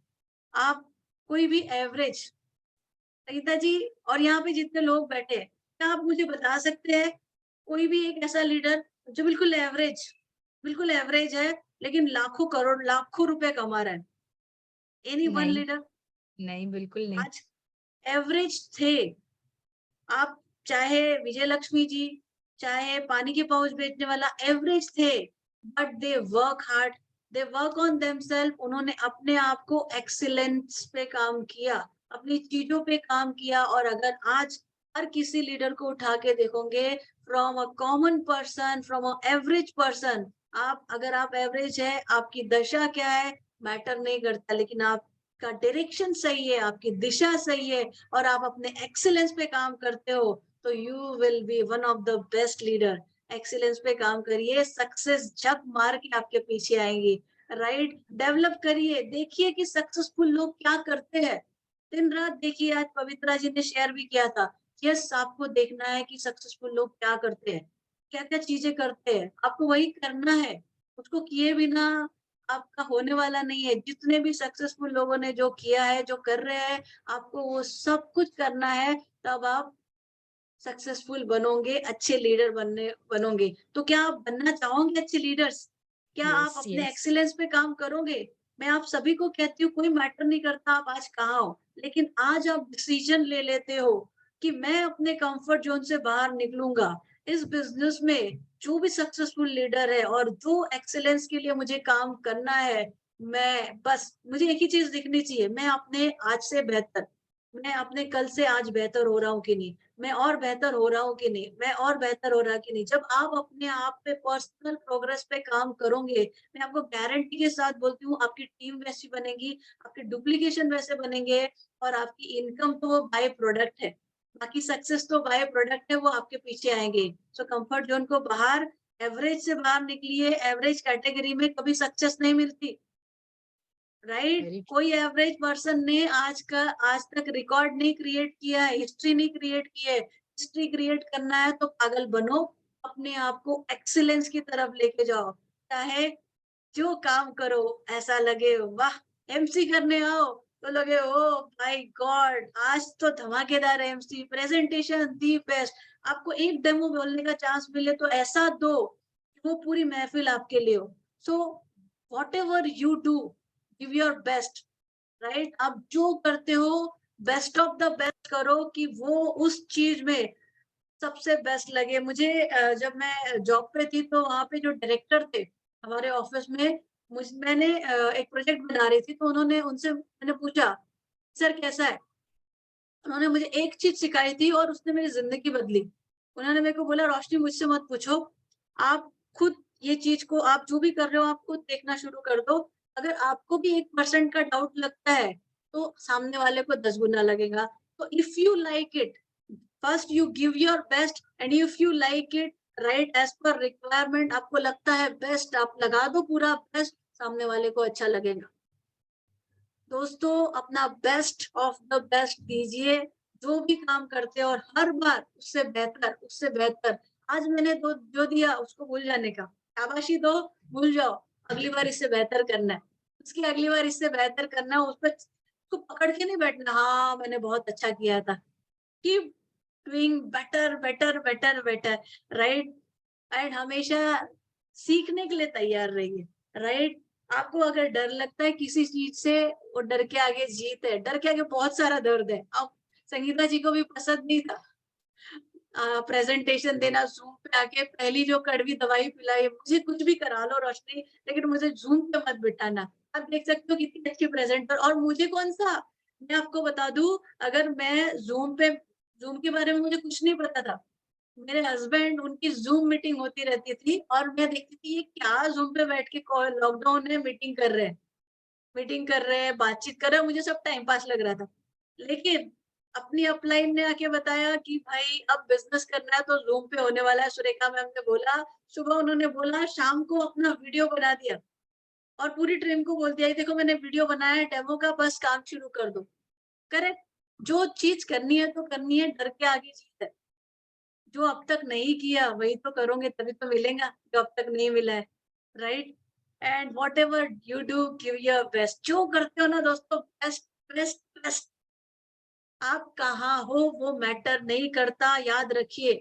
आप कोई भी एवरेज, संगीता जी और यहाँ पे जितने लोग बैठे हैं, क्या आप मुझे बता सकते हैं कोई भी एक ऐसा लीडर जो बिल्कुल एवरेज है, लेकिन लाखों करोड़ लाखों रुपए कमा रहा है? एनी वन नहीं, लीडर? नहीं, बिल्कुल नहीं। आज एवरेज थे। आप चाहे विजय लक्ष्मी जी, चाहे पानी के पाउच बेचने वाला, एवरेज थे, but they work hard, they work on themselves. उन्होंने अपने आप को एक्सीलेंस पे काम किया, अपनी चीजों पे काम किया। और अगर आज हर किसी लीडर को उठा के देखोगे, from a common person, from a average person, आप अगर आप एवरेज है, आपकी दशा क्या है मैटर नहीं करता, लेकिन आपका डायरेक्शन सही है, आपकी दिशा सही है, और आप अपने एक्सीलेंस पे काम करते हो, तो you will be one of the best leader. Excellence पे काम करिए, सक्सेस झक मार के आपके पीछे आएंगी, राइट? डेवलप करिए, देखिए कि सक्सेसफुल लोग क्या करते हैं, दिन रात देखिए। आज पवित्रा जी ने शेयर भी किया था, यस, आपको देखना है कि सक्सेसफुल लोग क्या करते हैं, क्या क्या चीजें करते हैं, आपको वही करना है। उसको किए बिना आपका होने वाला नहीं है। जितने भी सक्सेसफुल लोगों ने जो किया है, जो कर रहे हैं, आपको वो सब कुछ करना है, तब आप सक्सेसफुल बनोगे, अच्छे लीडर बनोगे। तो क्या आप बनना चाहोगे अच्छे लीडर्स? क्या आप यस, अपने यस। एक्सीलेंस पे काम करोगे? मैं आप सभी को कहती हूँ, कोई मैटर नहीं करता आप आज कहाँ हो, लेकिन आज आप डिसीजन ले लेते हो कि मैं अपने कंफर्ट जोन से बाहर निकलूंगा। इस बिजनेस में जो भी सक्सेसफुल लीडर है और जो एक्सीलेंस के लिए मुझे काम करना है, मैं बस मुझे एक ही चीज दिखनी चाहिए, मैं अपने आज से बेहतर, मैं अपने कल से आज बेहतर हो रहा हूँ कि नहीं, मैं और बेहतर हो रहा हूँ कि नहीं, मैं और बेहतर हो रहा कि नहीं। जब आप अपने आप पे पर्सनल प्रोग्रेस पे काम करोगे, मैं आपको गारंटी के साथ बोलती हूँ, आपकी टीम वैसी बनेगी, आपके डुप्लीकेशन वैसे बनेंगे, और आपकी इनकम तो वो बाय प्रोडक्ट है, बाकी सक्सेस तो बाय प्रोडक्ट है, वो आपके पीछे आएंगे। सो कंफर्ट जोन को बाहर, एवरेज से बाहर निकलिए। एवरेज कैटेगरी में कभी सक्सेस नहीं मिलती, राइट? Very कोई एवरेज पर्सन ने आज तक रिकॉर्ड नहीं क्रिएट किया है, हिस्ट्री नहीं क्रिएट की है। हिस्ट्री क्रिएट करना है तो पागल बनो, अपने आप को एक्सीलेंस की तरफ लेके जाओ। चाहे जो काम करो ऐसा लगे वाह, एमसी करने आओ तो लगे ओ माय गॉड, आज तो धमाकेदार एमसी, प्रेजेंटेशन दी बेस्ट। आपको एक डेमो बोलने का चांस मिले तो ऐसा दो कि वो पूरी महफिल आपके लिए हो। So what ever you do, give your best, right? आप जो करते हो बेस्ट ऑफ द बेस्ट करो, कि वो उस चीज में सबसे बेस्ट लगे। मुझे जब मैं जॉब पे थी तो वहां पे जो डायरेक्टर थे हमारे ऑफिस में, मैंने एक प्रोजेक्ट बना रही थी, तो उन्होंने उनसे मैंने पूछा सर कैसा है। उन्होंने मुझे एक चीज सिखाई थी और उसने मेरी जिंदगी बदली। उन्होंने मेरे को बोला रोशनी मुझसे मत पूछो, आप खुद ये चीज को, आप जो भी कर रहे हो आप खुद देखना शुरू कर दो। अगर आपको भी 1% का डाउट लगता है तो सामने वाले को 10 गुना लगेगा। तो if you like it, first you give your best, and if you like it right as per requirement, आपको लगता है बेस्ट, आप लगा दो पूरा बेस्ट, सामने वाले को अच्छा लगेगा। दोस्तों अपना बेस्ट ऑफ द बेस्ट दीजिए, जो भी काम करते हो, और हर बार उससे बेहतर, उससे बेहतर। आज मैंने जो दिया उसको भूल जाने का, शाबाशी दो, भूल जाओ, अगली बार इससे बेहतर करना है, उसकी अगली बार इससे बेहतर करना है। उस पर उसको पकड़ के नहीं बैठना, हाँ मैंने बहुत अच्छा किया था। Keep doing better better better better, right? And हमेशा सीखने के लिए तैयार रहिए, राइट? आपको अगर डर लगता है किसी चीज से, वो डर के आगे जीत है। डर के आगे बहुत सारा दर्द है। अब संगीता जी को भी पसंद नहीं था प्रेजेंटेशन देना, जूम पे आके पहली जो कड़वी दवाई पिलाई, मुझे कुछ भी करा लो रोशनी, लेकिन मुझे जूम पे मत बिठाना। आप देख सकते हो कितनी अच्छी प्रेजेंटर, और मुझे कौन सा, मैं आपको बता दूं, अगर मैं जूम के बारे में मुझे कुछ नहीं पता था, मेरे हस्बैंड, उनकी जूम मीटिंग होती रहती थी और मैं देखती थी ये क्या जूम पे बैठ के लॉकडाउन में मीटिंग कर रहे हैं, बातचीत कर रहे हैं, मुझे सब टाइम पास लग रहा था। लेकिन अपनी अपलाइन ने आके बताया कि भाई अब बिजनेस करना है तो जूम पे होने वाला है। सुरेखा मैम ने बोला, सुबह उन्होंने बोला, शाम को अपना वीडियो बना दिया और पूरी टीम को बोल दिया देखो मैंने वीडियो बनाया है डेमो का, बस काम शुरू कर दो। करेक्ट, जो चीज करनी है तो करनी है, डर के आगे जीत है। जो अब तक नहीं किया वही तो करोगे, तभी तो मिलेगा जो अब तक नहीं मिला है, right? And what ever you do give your best. जो करते हो ना दोस्तों, बेस्ट बेस्ट बेस्ट। आप कहाँ हो वो मैटर नहीं करता, याद रखिए।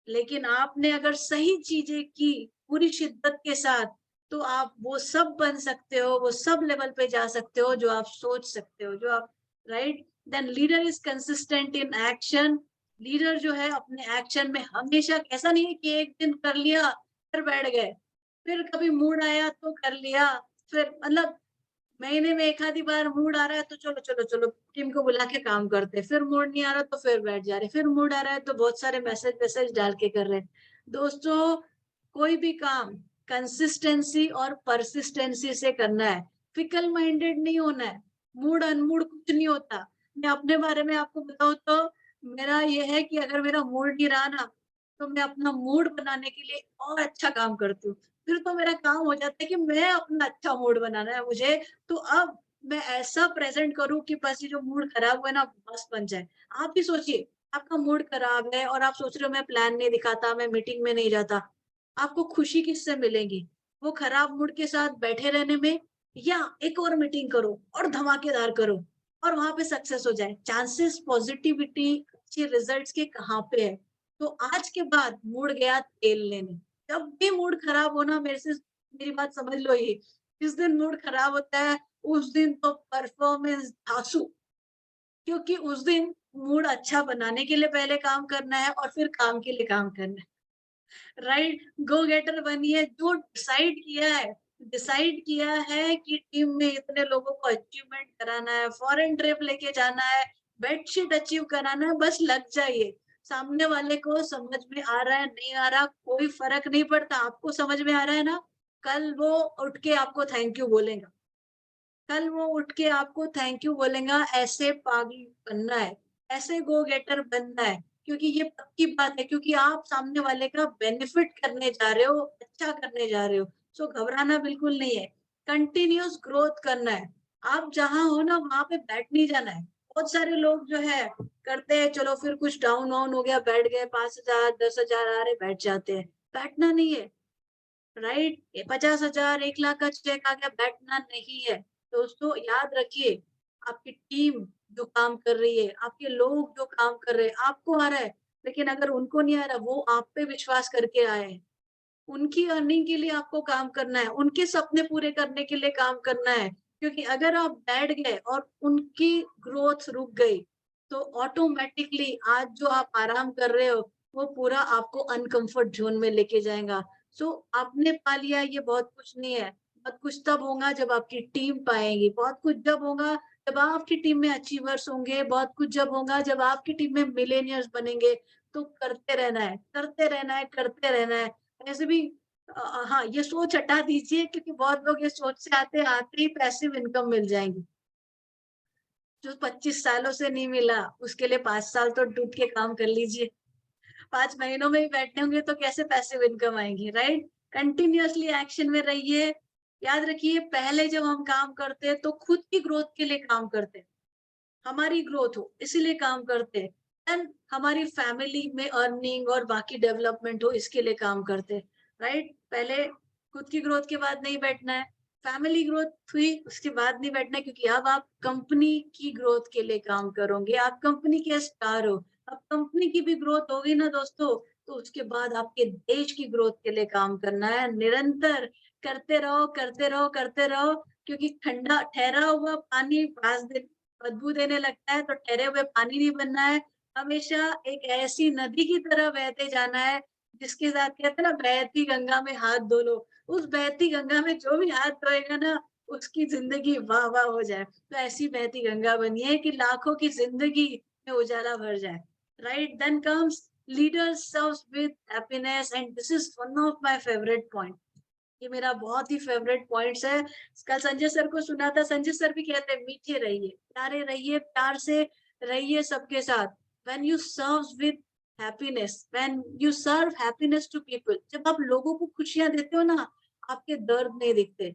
लेकिन आपने अगर सही चीजें की पूरी शिद्दत के साथ, तो आप वो सब बन सकते हो, वो सब लेवल पे जा सकते हो जो आप सोच सकते हो, जो आप, right? Then leader is consistent in action. Leader जो है अपने एक्शन में हमेशा, ऐसा नहीं है कि एक दिन कर लिया फिर बैठ गए, फिर कभी मूड आया तो कर लिया, फिर मतलब महीने में एक आधी बार मूड आ रहा है तो चलो चलो चलो टीम को बुला के काम करते हैं, फिर मूड नहीं आ रहा तो फिर बैठ जा रहे, फिर मूड आ रहा है तो बहुत सारे मैसेज डाल के कर रहे हैं। दोस्तों कोई भी काम कंसिस्टेंसी और परसिस्टेंसी से करना है, फिकल माइंडेड नहीं होना है। मूड अनमूड कुछ नहीं होता। मैं अपने बारे में आपको बताऊं तो मेरा ये है कि अगर मेरा मूड नहीं रहा ना, तो मैं अपना मूड बनाने के लिए और अच्छा काम करती हूँ। फिर तो मेरा काम हो जाता है कि मैं अपना अच्छा मूड बनाना है मुझे, तो अब मैं ऐसा प्रेजेंट करूं कि बस ये जो मूड खराब हुआ है ना बस बन जाए। आप ही सोचिए, आपका मूड खराब है और आप सोच रहे हो मैं प्लान नहीं दिखाता, मैं मीटिंग में नहीं जाता, आपको खुशी किससे मिलेगी? वो खराब मूड के साथ बैठे रहने में, या एक और मीटिंग करो और धमाकेदार करो और वहां पे सक्सेस हो जाए। चांसेस पॉजिटिविटी अच्छे रिजल्ट्स के कहाँ पे है? तो आज के बाद मूड गया तेल लेने। जब भी मूड खराब होना, मेरी बात समझ लो, ये जिस दिन मूड खराब होता है उस दिन तो परफॉर्मेंस धांसू, क्योंकि उस दिन मूड अच्छा बनाने के लिए पहले काम करना है और फिर काम के लिए काम करना है, राइट? गो गेटर बनिए, जो डिसाइड किया है डिसाइड किया है कि टीम में इतने लोगों को अचीवमेंट कराना है, फॉरेन ट्रिप लेके जाना है, बेडशीट अचीव कराना है, बस लग जाइए। सामने वाले को समझ में आ रहा है नहीं आ रहा कोई फर्क नहीं पड़ता, आपको समझ में आ रहा है ना, कल वो उठ के आपको थैंक यू बोलेगा, कल वो उठ के आपको थैंक यू बोलेगा। ऐसे पागी बनना है, ऐसे गो गेटर बनना है, क्योंकि ये पक्की बात है, क्योंकि आप सामने वाले का बेनिफिट करने जा रहे हो, अच्छा करने जा रहे हो। सो घबराना बिल्कुल नहीं है, कंटिन्यूअस ग्रोथ करना है। आप जहां हो ना वहां पे बैठ नहीं जाना है। बहुत सारे लोग जो है करते हैं, चलो फिर कुछ डाउन वाउन हो गया, बैठ गए, 5,000 10,000 आ रहे, बैठ जाते हैं। बैठना नहीं है, राइट? 50,000 1 लाख का चेक आ गया, बैठना नहीं है। दोस्तों याद रखिए, आपकी टीम जो काम कर रही है, आपके लोग जो काम कर रहे हैं, आपको आ रहा है, लेकिन अगर उनको नहीं आ रहा, वो आप पे विश्वास करके आए हैं। उनकी अर्निंग के लिए आपको काम करना है, उनके सपने पूरे करने के लिए काम करना है। क्योंकि अगर आप बैठ गए और उनकी ग्रोथ रुक गई, तो ऑटोमेटिकली आज जो आप आराम कर रहे हो, वो पूरा आपको अनकंफर्ट जोन में लेके जाएगा। सो आपने पा लिया ये बहुत कुछ नहीं है, बहुत कुछ तब होगा जब आपकी टीम पाएगी, बहुत कुछ जब होगा जब आपकी टीम में अचीवर्स होंगे, बहुत कुछ जब होगा जब आपकी टीम में मिलेनियर्स बनेंगे। तो करते रहना है, करते रहना है, करते रहना है। ऐसे भी हाँ, ये सोच हटा दीजिए, क्योंकि बहुत लोग ये सोच से आते ही पैसिव इनकम मिल जाएंगी। जो 25 सालों से नहीं मिला, उसके लिए 5 साल तो डूब के काम कर लीजिए। 5 महीनों में ही बैठे होंगे तो कैसे पैसिव इनकम आएंगी, राइट? कंटिन्यूअसली एक्शन में रहिए। याद रखिए, पहले जब हम काम करते हैं तो खुद की ग्रोथ के लिए काम करते हैं, हमारी ग्रोथ हो इसीलिए काम करते हैं। एंड हमारी फैमिली में अर्निंग और बाकी डेवलपमेंट हो इसके लिए काम करते हैं, राइट? पहले खुद की ग्रोथ के बाद नहीं बैठना है, फैमिली ग्रोथ हुई उसके बाद नहीं बैठना है, क्योंकि अब आप कंपनी की ग्रोथ के लिए काम करोगे, आप कंपनी के स्टार हो। अब कंपनी की भी ग्रोथ होगी ना दोस्तों, तो उसके बाद आपके देश की ग्रोथ के लिए काम करना है। निरंतर करते रहो, करते रहो, करते रहो, क्योंकि ठंडा ठहरा हुआ पानी बदबू देने लगता है, तो ठहरे हुए पानी नहीं बनना है। हमेशा एक ऐसी नदी की तरह बहते जाना है, जिसके साथ कहते हैं ना, बहती गंगा में हाथ धो लो। उस बहती गंगा में जो भी हाथ धोएगा ना, उसकी जिंदगी वाह वाह हो जाए। तो ऐसी बहती गंगा बनिए कि लाखों की जिंदगी में उजाला भर जाए, right? Then comes leaders serves with happiness, and this is one of my favourite point. ये मेरा बहुत ही फेवरेट पॉइंट्स है। कल संजय सर को सुना था, संजय सर भी कहते हैं मीठे रहिए, प्यारे रहिए, प्यार से रहिए सबके साथ। When you serve with happiness, when you serve happiness to people, जब आप लोगों को खुशियां देते हो ना, आपके दर्द नहीं दिखते।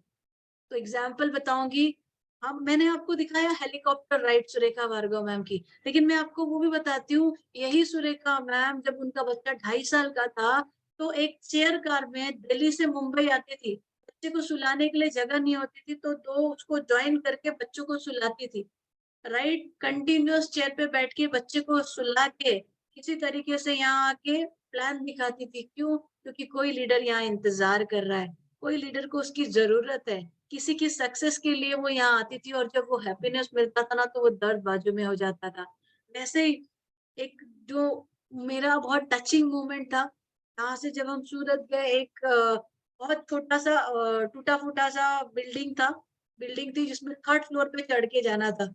तो एग्जाम्पल बताऊंगी, हम मैंने आपको दिखाया helicopter ride Surekha Bhargav ma'am की, लेकिन मैं आपको वो भी बताती हूँ, यही सुरेखा मैम जब उनका बच्चा 2.5 साल का था, तो एक चेयर कार में दिल्ली से मुंबई आती थी। बच्चे को सुलाने के लिए जगह नहीं होती थी, तो 2 उसको ज्वाइन करके बच्चों को सुलाती थी, राइट? कंटिन्यूअस चेयर पे बैठ के बच्चे को सुला के किसी तरीके से यहाँ आके प्लान दिखाती थी। क्यों? क्योंकि कोई लीडर यहाँ इंतजार कर रहा है, कोई लीडर को उसकी जरूरत है, किसी की सक्सेस के लिए वो यहाँ आती थी। और जब वो हैप्पीनेस मिलता था ना, तो वो दर्द बाजू में हो जाता था। वैसे ही एक जो मेरा बहुत टचिंग मोमेंट था, यहाँ से जब हम सूरत गए, एक बहुत छोटा सा टूटा फूटा सा बिल्डिंग थी, जिसमें 3rd फ्लोर पे चढ़ के जाना था।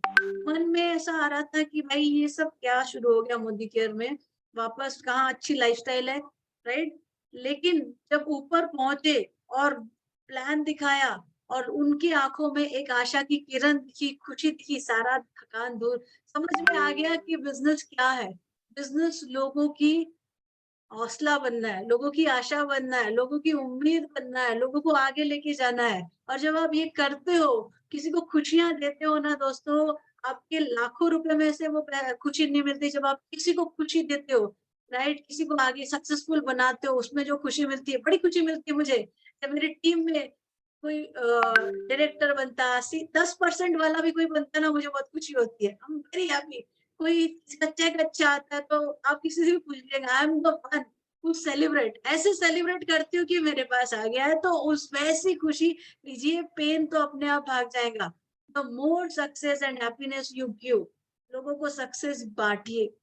मन में ऐसा आ रहा था कि भाई ये सब क्या शुरू हो गया मोदी केयर में, वापस कहाँ अच्छी लाइफस्टाइल है, राइट? लेकिन जब ऊपर पहुंचे और प्लान दिखाया, और उनकी आंखों में एक आशा की किरण दिखी, खुशी दिखी, सारा थकान दूर, समझ में आ गया कि बिजनेस क्या है। बिजनेस लोगों की हौसला बनना है, लोगों की आशा बनना है, लोगों की उम्मीद बनना है, लोगों को आगे लेके जाना है। और जब आप ये करते हो, किसी को खुशियां देते हो ना दोस्तों, आपके लाखों रुपए में से वो खुशी नहीं मिलती। जब आप किसी को खुशी देते हो, राइट, किसी को आगे सक्सेसफुल बनाते हो, उसमें जो खुशी मिलती है, बड़ी खुशी मिलती है मुझे। जब मेरी टीम में कोई डायरेक्टर बनता, 10% वाला भी कोई बनता ना, मुझे बहुत खुशी होती है। I am very happy. कोई किसी का चेक अच्छा आता है, तो आप किसी से भी पूछ लेंगे, I am the one who celebrate. ऐसे सेलिब्रेट करती हूँ कि मेरे पास आ गया है, तो उस वैसी खुशी लीजिए, पेन तो अपने आप भाग जाएगा। The more success and happiness you give, लोगों को सक्सेस बांटिए,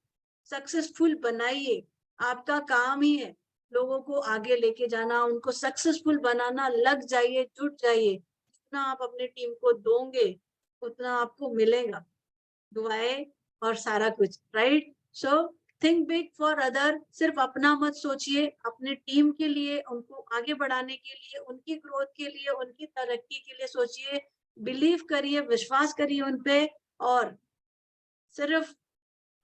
सक्सेसफुल बनाइए, आपका काम ही है। लोगों को आगे लेके जाना, उनको सक्सेसफुल बनाना, लग जाइए, जुट जाइए। जितना आप अपनी टीम को दोगे उतना आपको मिलेगा, दुआएं और सारा कुछ, right? So think big for other, सिर्फ अपना मत सोचिए, अपने टीम के लिए, उनको आगे बढ़ाने के लिए, उनकी ग्रोथ के लिए, उनकी तरक्की के लिए सोचिए, बिलीव करिए, विश्वास करिए उन पे, और सिर्फ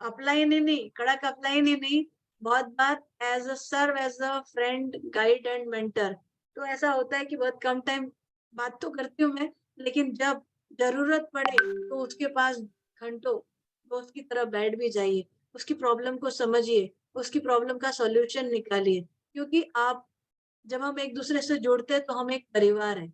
अपलाइन ही नहीं, कड़क अपलाइन ही नहीं, बहुत बार as a serve as a friend, guide and mentor. तो ऐसा होता है कि बहुत कम टाइम बात तो करती हूँ मैं, लेकिन जब जरूरत पड़े तो उसके पास घंटों दोस्त की तरह बैठ भी जाइए, उसकी प्रॉब्लम को समझिए, उसकी प्रॉब्लम का सॉल्यूशन निकालिए, क्योंकि आप, जब हम एक दूसरे से जुड़ते हैं तो हम एक परिवार है।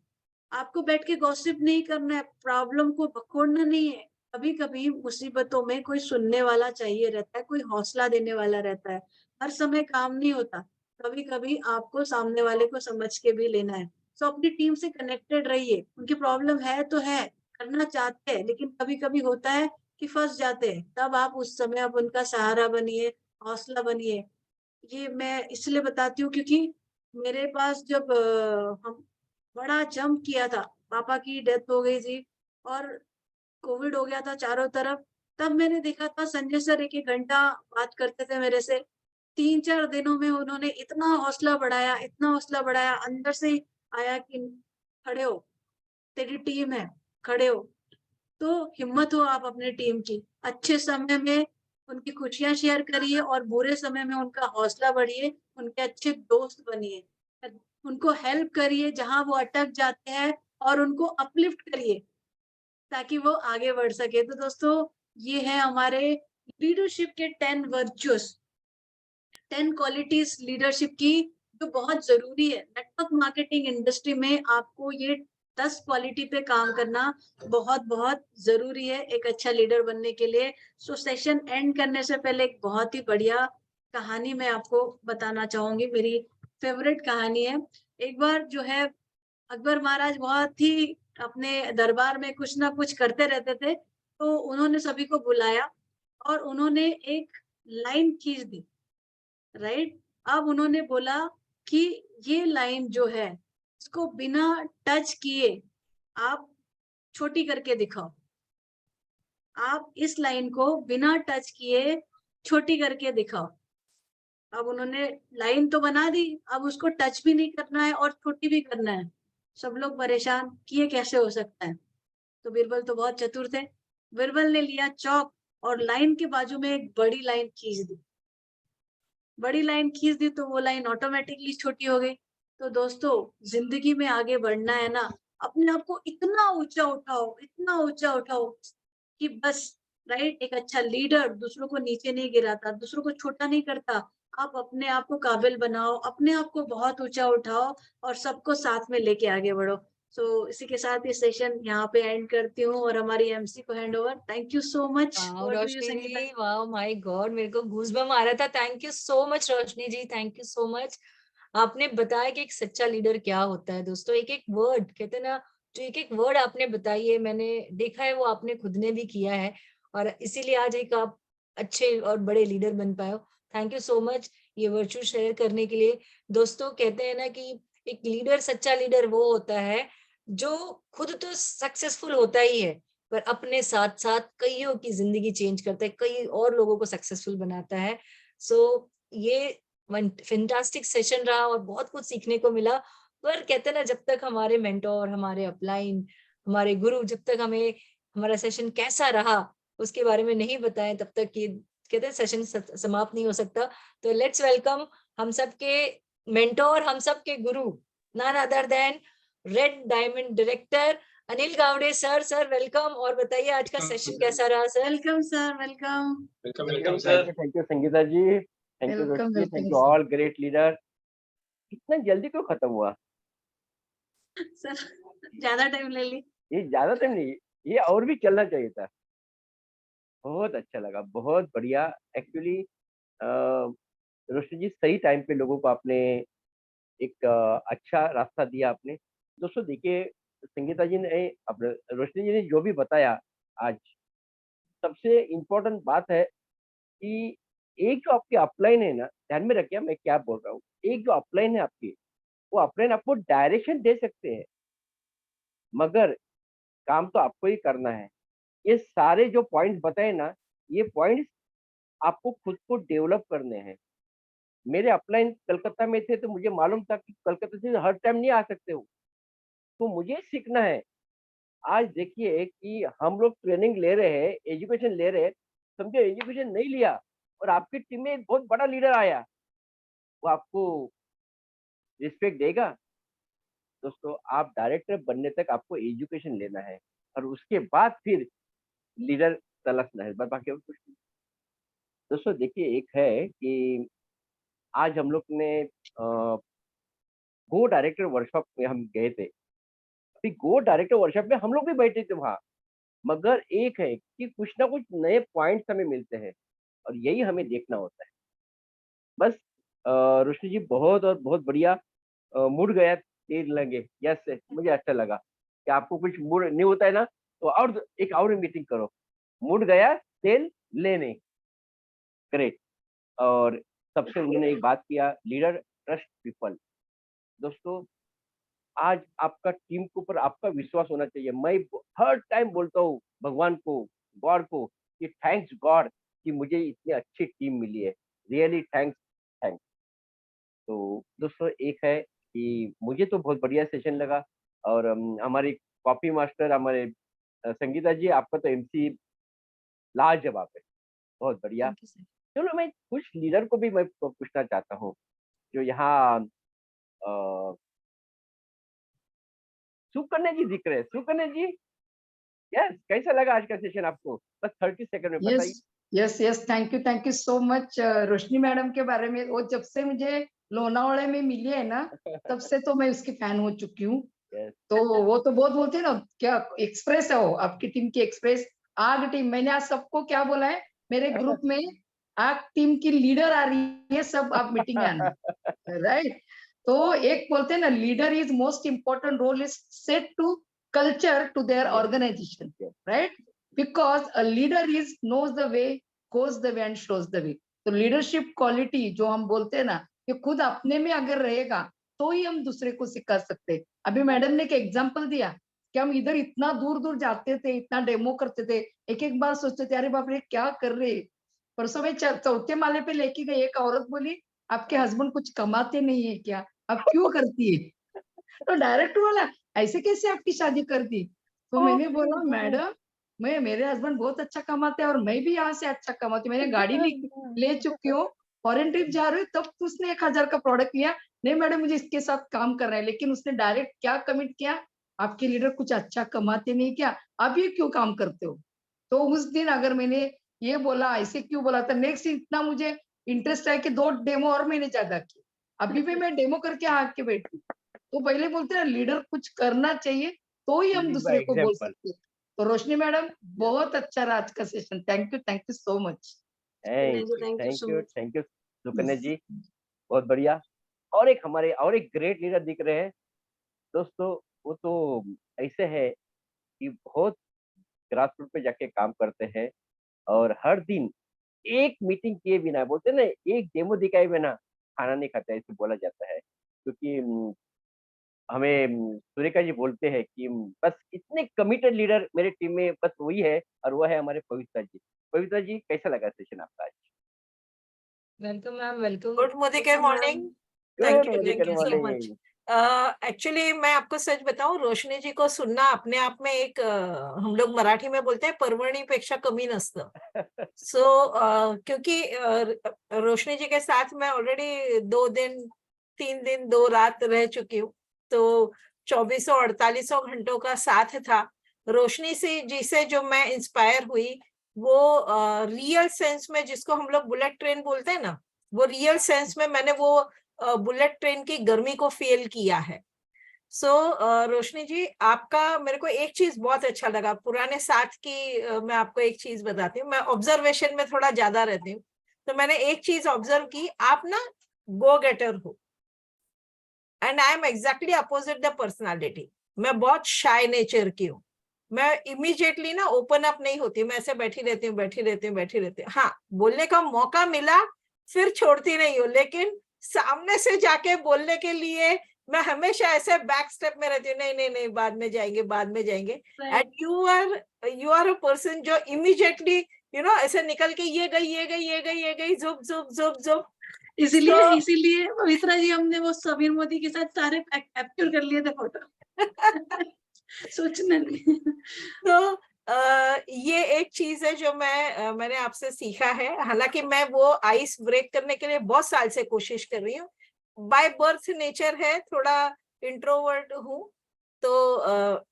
आपको बैठ के गॉसिप नहीं करना है, प्रॉब्लम को बखोड़ना नहीं है। कभी-कभी मुसीबतों में कोई सुनने वाला चाहिए रहता है, कोई हौसला देने वाला रहता है। हर समय काम नहीं होता। कभी-कभी आपको सामने वाले को समझ के भी लेना है। सो अपनी टीम से कनेक्टेड रहिए। उनकी प्रॉब्लम है तो है, करना चाहते हैं, लेकिन कभी-कभी होता है कि फँस जाते हैं। तब आप उस समय आप उनका सहारा बनिए, हौसला बनिए। ये मैं इसलिए बताती हूँ क्योंकि मेरे पास जब हम बड़ा जंप किया था, पापा की डेथ हो गई थी और कोविड हो गया था चारों तरफ, तब मैंने देखा था संजय सर 1-1 घंटा बात करते थे मेरे से। 3-4 दिनों में उन्होंने इतना हौसला बढ़ाया, अंदर से ही आया कि खड़े हो, तेरी टीम है, खड़े हो। तो हिम्मत हो आप अपने टीम की। अच्छे समय में उनकी खुशियाँ शेयर करिए और बुरे समय में उनका हौसला बढ़िए, उनके अच्छे दोस्त बनिए। उनको हेल्प करिए जहाँ वो अटक जाते हैं और उनको अपलिफ्ट करिए ताकि वो आगे बढ़ सके। तो दोस्तों, ये है हमारे लीडरशिप के 10 वर्च्यूज़, 10 क्वालिटीज़ लीडरशिप की जो बहुत ज़रूरी है। नेटवर्क मार्केटिंग इंडस्ट्री में आपको ये 10 क्वालिटी पे काम करना बहुत-बहुत ज़रूरी है एक अच्छा लीडर बनने के लिए। सो सेशन एंड करने से पहले एक बहुत ही बढ़िया कहानी मैं आपको बताना चाहूँगी, मेरी फ़ेवरेट कहानी है। एक बार जो है अकबर महाराज बहुत ही अपने दरबार में कुछ ना कुछ करते रहते थे, तो उन्होंने सभी को बुलाया और उन्होंने एक लाइन खींच दी। राइट? अब उन्होंने बोला कि ये लाइन जो है, इसको बिना टच किए आप छोटी करके दिखाओ। आप इस लाइन को बिना टच किए छोटी करके दिखाओ। अब उन्होंने लाइन तो बना दी, अब उसको टच भी नहीं करना है और छोटी भी करना है। सब लोग परेशान कि ये कैसे हो सकता है? तो बीरबल तो बहुत चतुर थे। बीरबल ने लिया चॉक और लाइन के बाजू में एक बड़ी लाइन खींच दी। बड़ी लाइन खींच दी तो वो लाइन ऑटोमेटिकली छोटी हो गई। तो दोस्तों, जिंदगी में आगे बढ़ना है ना, अपने आप को इतना ऊंचा उठाओ कि बस, राइट, एक अच्छा लीडर दूसरों को नीचे नहीं गिराता, दूसरों को छोटा नहीं करता। आप अपने आप को काबिल बनाओ, अपने आप को बहुत ऊंचा उठाओ और सबको साथ में लेके आगे बढ़ो। सो इसी के साथ ये सेशन यहाँ पे एंड करती हूँ और हमारी एमसी को hand over. Thank you so much. Wow over to you Roshni Sangeeta. जी, वाओ माय गॉड, मेरे को गूज़बम्प आ रहा था। Thank you so much Roshni ji, thank you so much. आपने बताया कि एक सच्चा लीडर क्या होता है। दोस्तों, एक-एक वर्ड कहते हैं ना, जो एक-एक वर्ड आपने बताई है, मैंने देखा है वो आपने खुद ने भी किया है और इसीलिए आज एक आप अच्छे और बड़े लीडर बन पाए हो। थैंक यू सो मच ये वर्च्यू शेयर करने के लिए। दोस्तों, कहते हैं ना कि एक लीडर, सच्चा लीडर वो होता है जो खुद तो सक्सेसफुल होता ही है, पर अपने साथ-साथ कइयों की ज़िंदगी चेंज करता है, कई और लोगों को सक्सेसफुल बनाता है। सो ये वन फैंटास्टिक सेशन रहा और बहुत कुछ सीखने को मिला। पर कहते हैं ना, जब तक हमारे मेंटर, हमारे अपलाइन, हमारे गुरु जब तक हमें हमारा सेशन कैसा रहा उसके बारे में नहीं बताएँ, तब तक ये कहते हैं सेशन समाप्त नहीं हो सकता। तो लेट्स वेलकम हम सबके मेंटर, हम सबके गुरु, none other than red diamond director Anil Gawade sir. Sir welcome और बताइए आज का सेशन कैसा रहा sir? Welcome sir, welcome. Welcome welcome welcome sir, sir. Thank you Sangeeta ji, thank you welcome, Roshni, welcome thank you all great leader. इतना जल्दी क्यों खत्म हुआ? सर, ज्यादा टाइम ले ली। ये ज्यादा टाइम नहीं, ये और भी चलना चाहिए था। बहुत अच्छा लगा, बहुत बढ़िया। एक्चुअली रोशनी जी सही टाइम पे लोगों को आपने एक अच्छा रास्ता दिया आपने। दोस्तों देखिए, संगीता जी ने अपने रोशनी जी ने जो भी बताया आज, सबसे इम्पोर्टेंट बात है कि एक जो आपकी अपलाइन है ना, ध्यान में रखिए मैं क्या बोल रहा हूँ, एक जो अपलाइन है आपकी, वो अपलाइन आपको डायरेक्शन दे सकते हैं, मगर काम तो आपको ही करना है। ये सारे जो पॉइंट्स बताए ना, ये पॉइंट्स आपको खुद को डेवलप करने हैं। मेरे अपलाइन कलकत्ता में थे तो मुझे मालूम था कि कलकत्ता से हर टाइम नहीं आ सकते हो, तो मुझे सीखना है। आज देखिए कि हम लोग ट्रेनिंग ले रहे हैं, एजुकेशन ले रहे हैं, समझो एजुकेशन नहीं लिया और आपकी टीम में एक बहुत बड़ा लीडर आया, वो आपको रिस्पेक्ट देगा? दोस्तों, आप डायरेक्टर बनने तक आपको एजुकेशन लेना है और उसके बाद फिर लीडर तलाशना है, बस बाकी और कुछ नहीं। दोस्तों देखिए, एक है कि आज हम लोग ने गो डायरेक्टर वर्कशॉप में हम गए थे। अभी गो डायरेक्टर वर्कशॉप में हम लोग भी बैठे थे वहाँ, मगर एक है कि कुछ ना कुछ नए पॉइंट्स हमें मिलते हैं और यही हमें देखना होता है। बस रोशनी जी बहुत और बहुत बढ़िया, मुड़ गया तेल लगे, यस मुझे अच्छा लगा कि आपको कुछ मूड नहीं होता है ना, तो और एक और मीटिंग करो, मुड़ गया तेल लेने, ग्रेट। और सबसे उन्होंने एक बात किया, लीडर ट्रस्ट पीपल। दोस्तों, आज आपका टीम के ऊपर आपका विश्वास होना चाहिए। मैं हर टाइम बोलता हूँ भगवान को, गॉड को, कि थैंक्स गॉड कि मुझे इतनी अच्छी टीम मिली है, रियली थैंक्स थैंक्स। तो दोस्तों एक है कि मुझे तो बहुत बढ़िया सेशन लगा और हमारी कॉपी मास्टर हमारे संगीता जी, आपका तो एमसी लाजवाब है, बहुत बढ़िया। Thank you sir. चलो मैं कुछ लीडर को भी मैं पूछना चाहता हूँ जो यहाँ सुकन्या जी दिख रहे हैं। सुकन्या जी, यस, कैसा लगा आज का सेशन आपको? बस 30 सेकंड में बताइए। Yes yes, thank you so much. Roshni madam के बारे में, वो जब से मुझे लोनावाड़े में मिली है ना, तब से तो मैं उसकी फैन हो चुकी हूँ। Yes. तो वो तो बहुत बोलते हैं ना, क्या एक्सप्रेस है वो, आपकी टीम की एक्सप्रेस आग टीम। मैंने आज सबको क्या बोला है मेरे ग्रुप में, आग टीम की लीडर आ रही है, सब आप मीटिंग में आना, राइट। तो एक बोलते हैं ना, leader is most important role is set to culture to their Yes. Organisation, Yes. Right, because a leader is knows the way, goes the way and shows the way. तो leadership quality जो हम बोलते हैं ना, ये खुद अपने में अगर रहेगा तो ही हम दूसरे को सिखा सकते हैं। अभी मैडम ने एक एग्जांपल दिया कि हम इधर इतना दूर दूर जाते थे, इतना डेमो करते थे, एक एक बार सोचते थे अरे बाप रे क्या कर रहे। परसों में चौथे माले पे लेके गई, एक औरत बोली आपके हस्बैंड कुछ कमाते नहीं है क्या, आप क्यों करती है? तो डायरेक्ट बोला ऐसे कैसे आपकी शादी कर दी? तो मैंने बोला मैडम, मैं, मेरे हस्बैंड बहुत अच्छा कमाते हैं और मैं भी यहाँ से अच्छा कमाती हूँ, मैंने गाड़ी ले चुकी हूँ, फॉरेन ट्रिप जा रही हूँ, तब उसने 1000 का प्रोडक्ट लिया, नहीं मैडम मुझे इसके साथ काम करना है। लेकिन उसने डायरेक्ट क्या कमिट किया, आपके लीडर कुछ अच्छा कमाते नहीं क्या, आप ये क्यों काम करते हो? तो उस दिन अगर मैंने ये बोला, ऐसे क्यों बोला था, नेक्स्ट इतना मुझे इंटरेस्ट है कि 2 डेमो और मैंने ज्यादा किए, अभी भी मैं डेमो करके आके बैठी। तो पहले बोलते हैं लीडर कुछ करना चाहिए तो ही हम Lead by दूसरे को बोल example. सकते हैं। तो रोशनी मैडम बहुत अच्छा रहा आज का session, thank you so much. Thank you Sukanya ji, बहुत बढ़िया। और एक हमारे और एक ग्रेट लीडर दिख रहे हैं दोस्तों, वो तो ऐसे है कि बहुत ग्रास रूट पे जाके काम करते हैं और हर दिन एक मीटिंग किए बिना, बोलते हैं ना, एक डेमो दिखाए बिना खाना नहीं खाता, ऐसे बोला जाता है। क्योंकि हमें सुरेखा जी बोलते हैं कि बस इतने कमिटेड लीडर मेरे टीम में बस वही है और वो है हमारे पवित्रा जी। पवित्रा जी, कैसा लगा सेशन आपका आज? Welcome ma'am, welcome. Good Modi morning. Thank you so much. Actually मैं आपको सच बताऊं, रोशनी जी को सुनना अपने आप में एक हम लोग मराठी में बोलते हैं परवणीपेक्षा कमी नसतं। सो क्योंकि रोशनी जी के साथ मैं ऑलरेडी 2 दिन 3 दिन 2 रात रह चुकी हूँ, तो 2400-4800 घंटों का साथ था। रोशनी से जी से जो मैं इंस्पायर हुई, वो रियल सेंस में, जिसको हम लोग बुलेट ट्रेन बोलते हैं ना, वो रियल सेंस में मैंने वो बुलेट ट्रेन की गर्मी को फील किया है। सो रोशनी जी, आपका मेरे को एक चीज बहुत अच्छा लगा, पुराने साथ की मैं आपको एक चीज बताती हूँ, मैं ऑब्जर्वेशन में थोड़ा ज्यादा रहती हूँ, तो मैंने एक चीज ऑब्जर्व की, आप ना गो गेटर हो and I am exactly opposite the personality. मैं बहुत शाय नेचर की हूँ, मैं इमीडिएटली ना ओपन अप नहीं होती, मैं ऐसे बैठी रहती हूँ। हाँ, बोलने का मौका मिला फिर छोड़ती नहीं हूँ, लेकिन सामने से जाके बोलने के लिए मैं हमेशा ऐसे बैक स्टेप में रहती हूँ, नहीं, बाद में जाएंगे। And you are a person जो इमीडिएटली ऐसे निकल के ये गई, जुप। इसीलिए पवित्रा जी हमने वो समीर मोदी के साथ सारे कैप्चर कर लिए थे फोटो। सोचना नहीं। तो ये एक चीज है जो मैंने आपसे सीखा है। हालांकि मैं वो आइस ब्रेक करने के लिए बहुत साल से कोशिश कर रही हूँ। बाय बर्थ नेचर है, थोड़ा इंट्रोवर्ट हूँ, तो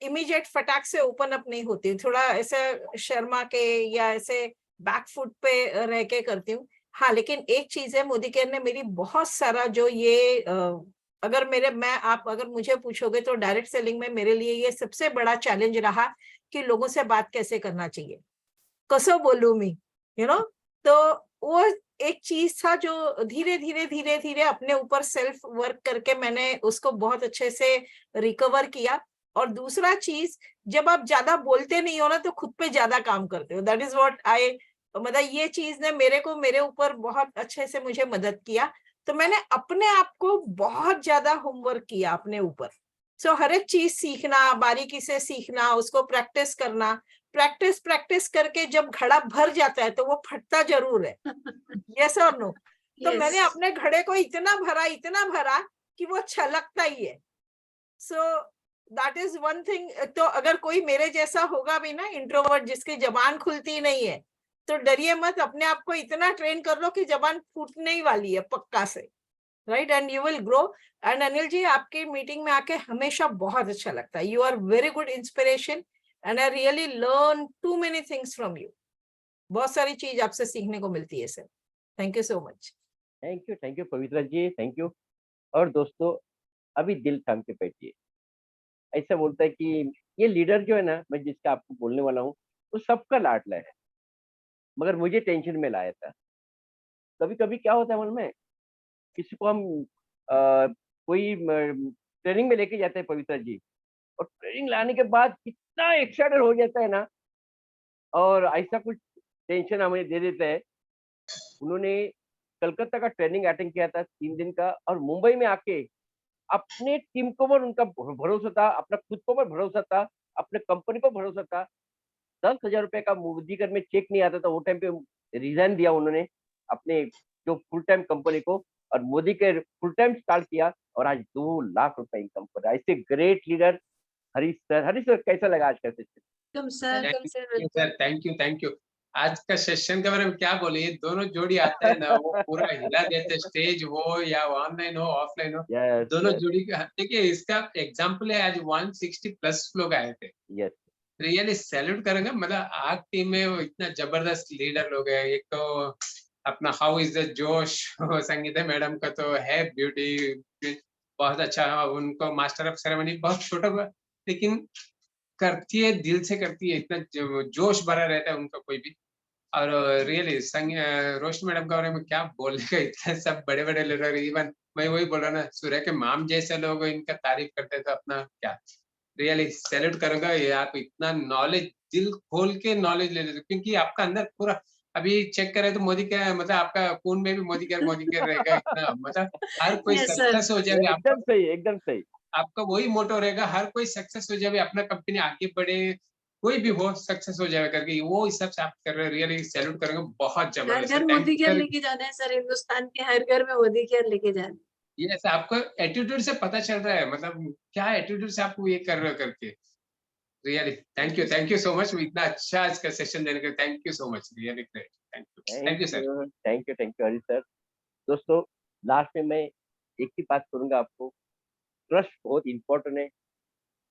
इमीडिएट फटाक से ओपन अप नहीं होती, थोड़ा ऐसे शर्मा के या ऐसे बैक फुट पे रह के करती हूँ। हाँ, लेकिन एक चीज है, मोदी केयर ने मेरी बहुत सारा जो ये अगर मुझे पूछोगे तो डायरेक्ट सेलिंग में मेरे लिए ये सबसे बड़ा चैलेंज रहा कि लोगों से बात कैसे करना चाहिए, कसो बोलूं मैं, तो वो एक चीज था जो धीरे अपने ऊपर सेल्फ वर्क करके मैंने उसको बहुत अच्छे से रिकवर किया। और दूसरा चीज, जब आप ज्यादा बोलते नहीं हो ना तो खुद पे ज्यादा काम करते हो। दैट इज व्हाट मतलब ये चीज ने मेरे ऊपर बहुत अच्छे से मुझे मदद किया। तो मैंने अपने आप को बहुत ज्यादा होमवर्क किया अपने ऊपर। सो हर एक चीज सीखना, बारीकी से सीखना, उसको प्रैक्टिस करना, प्रैक्टिस करके जब घड़ा भर जाता है तो वो फटता जरूर है। यस और नो? तो मैंने अपने घड़े को इतना भरा कि वो छलकता ही है। So that is one thing. तो अगर कोई मेरे जैसा होगा भी ना, इंट्रोवर्ट, जिसकी जबान खुलती नहीं है, तो डरिए मत, अपने आप को इतना ट्रेन कर लो कि जबान फूटने ही वाली है पक्का से, right? And you will grow. And Anil ji, आपकी मीटिंग में आके हमेशा बहुत अच्छा लगता है। You are very good inspiration and I really learn too many things from you. बहुत सारी चीज आपसे सीखने को मिलती है sir. Thank you so much. Thank you Pavitra ji, thank you. और दोस्तों, अभी दिल थाम के बैठिए। ऐसा बोलता है कि ये लीडर जो है ना, मैं जिसका आपको बोलने वाला हूँ, वो सबका लाडला है, मगर मुझे टेंशन में लाया था। कभी कभी क्या होता है मन में, किसी को हम कोई ट्रेनिंग में लेके जाते हैं पवित्रा जी, और ट्रेनिंग लाने के बाद कितना एक्साइटेड हो जाता है ना, और ऐसा कुछ टेंशन हमें दे देता है। उन्होंने कलकत्ता का ट्रेनिंग अटेंड किया था 3 दिन का, और मुंबई में आके अपने टीम को पर उनका भरोसा था, अपना खुद को पर भरोसा था, अपने कंपनी पर भरोसा था। 10,000 रुपए का मोदी कर में चेक नहीं आता था, वो टाइम पे रिजाइन दिया उन्होंने अपने जो फुल टाइम कंपनी को, और मोदी के फुल टाइम स्टार्ट किया, और आज 2 लाख रुपए इनकम कर रहा है। ऐसे ग्रेट लीडर हरीश सर कैसा लगा आज का session? Welcome sir. Welcome sir. Thank you. आज का सेशन के बारे में क्या बोले, ये दोनों जोड़ी आते हैं ना, वो पूरा हिला देते, स्टेज हो या ऑनलाइन हो ऑफलाइन हो, यस दोनों जोड़ी का। देखिए, इसका एग्जांपल है, आज 160 प्लस लोग आए थे। यस रियली सैल्यूट करेंगे। मतलब आज टीम में वो इतना जबरदस्त लीडर लोग हैं। एक तो अपना हाउ इज द जोश, संगीता मैडम का तो है ब्यूटी, बहुत अच्छा। उनको मास्टर ऑफ सेरेमनी बहुत छोटा लेकिन करती है, दिल से करती है, इतना जोश भरा रहता है उनका कोई भी। और रियली रोशनी मैडम के बारे में क्या बोलने का, इतना सब बड़े बड़े लोग, इवन मैं वही बोल रहा ना, सूर्य के माम जैसे लोग इनका तारीफ करते तो अपना क्या, रियली सैल्यूट करूंगा। ये आप इतना नॉलेज, दिल खोल के नॉलेज ले लेते, क्योंकि आपका अंदर पूरा, अभी चेक करें तो मोदी क्या, मतलब आपका खून में भी मोदी केयर रहेगा। इतना मतलब हर कोई Yes, sir. सक्सेस हो जाए, आपका एकदम सही, एकदम सही। आपका वही मोटो रहेगा, हर कोई सक्सेस हो जाए, अपना कंपनी आगे बढ़े, कोई भी हो सक्सेस हो जाए करके, वो हिसाब से आप कर रहे हैं। रियली सैल्यूट करेंगे, बहुत घर जबरदस्त है। घर thank Modi you care sir. लेके जाना है सर, हिंदुस्तान के हर घर में मोदी केयर लेके जाना है। ये ऐसा आपको एटीट्यूड से पता चल रहा है, मतलब क्या एटीट्यूड से आप ये कर रहे हो करके। Really thank you so much, इतना अच्छा आज का सेशन देने के लिए thank you so much, really great. Thank you sir. Thank you Harish sir. दोस्तों, लास्ट में मैं एक ही बात करूंगा आपको, ट्रस्ट बहुत इंपॉर्टेंट है,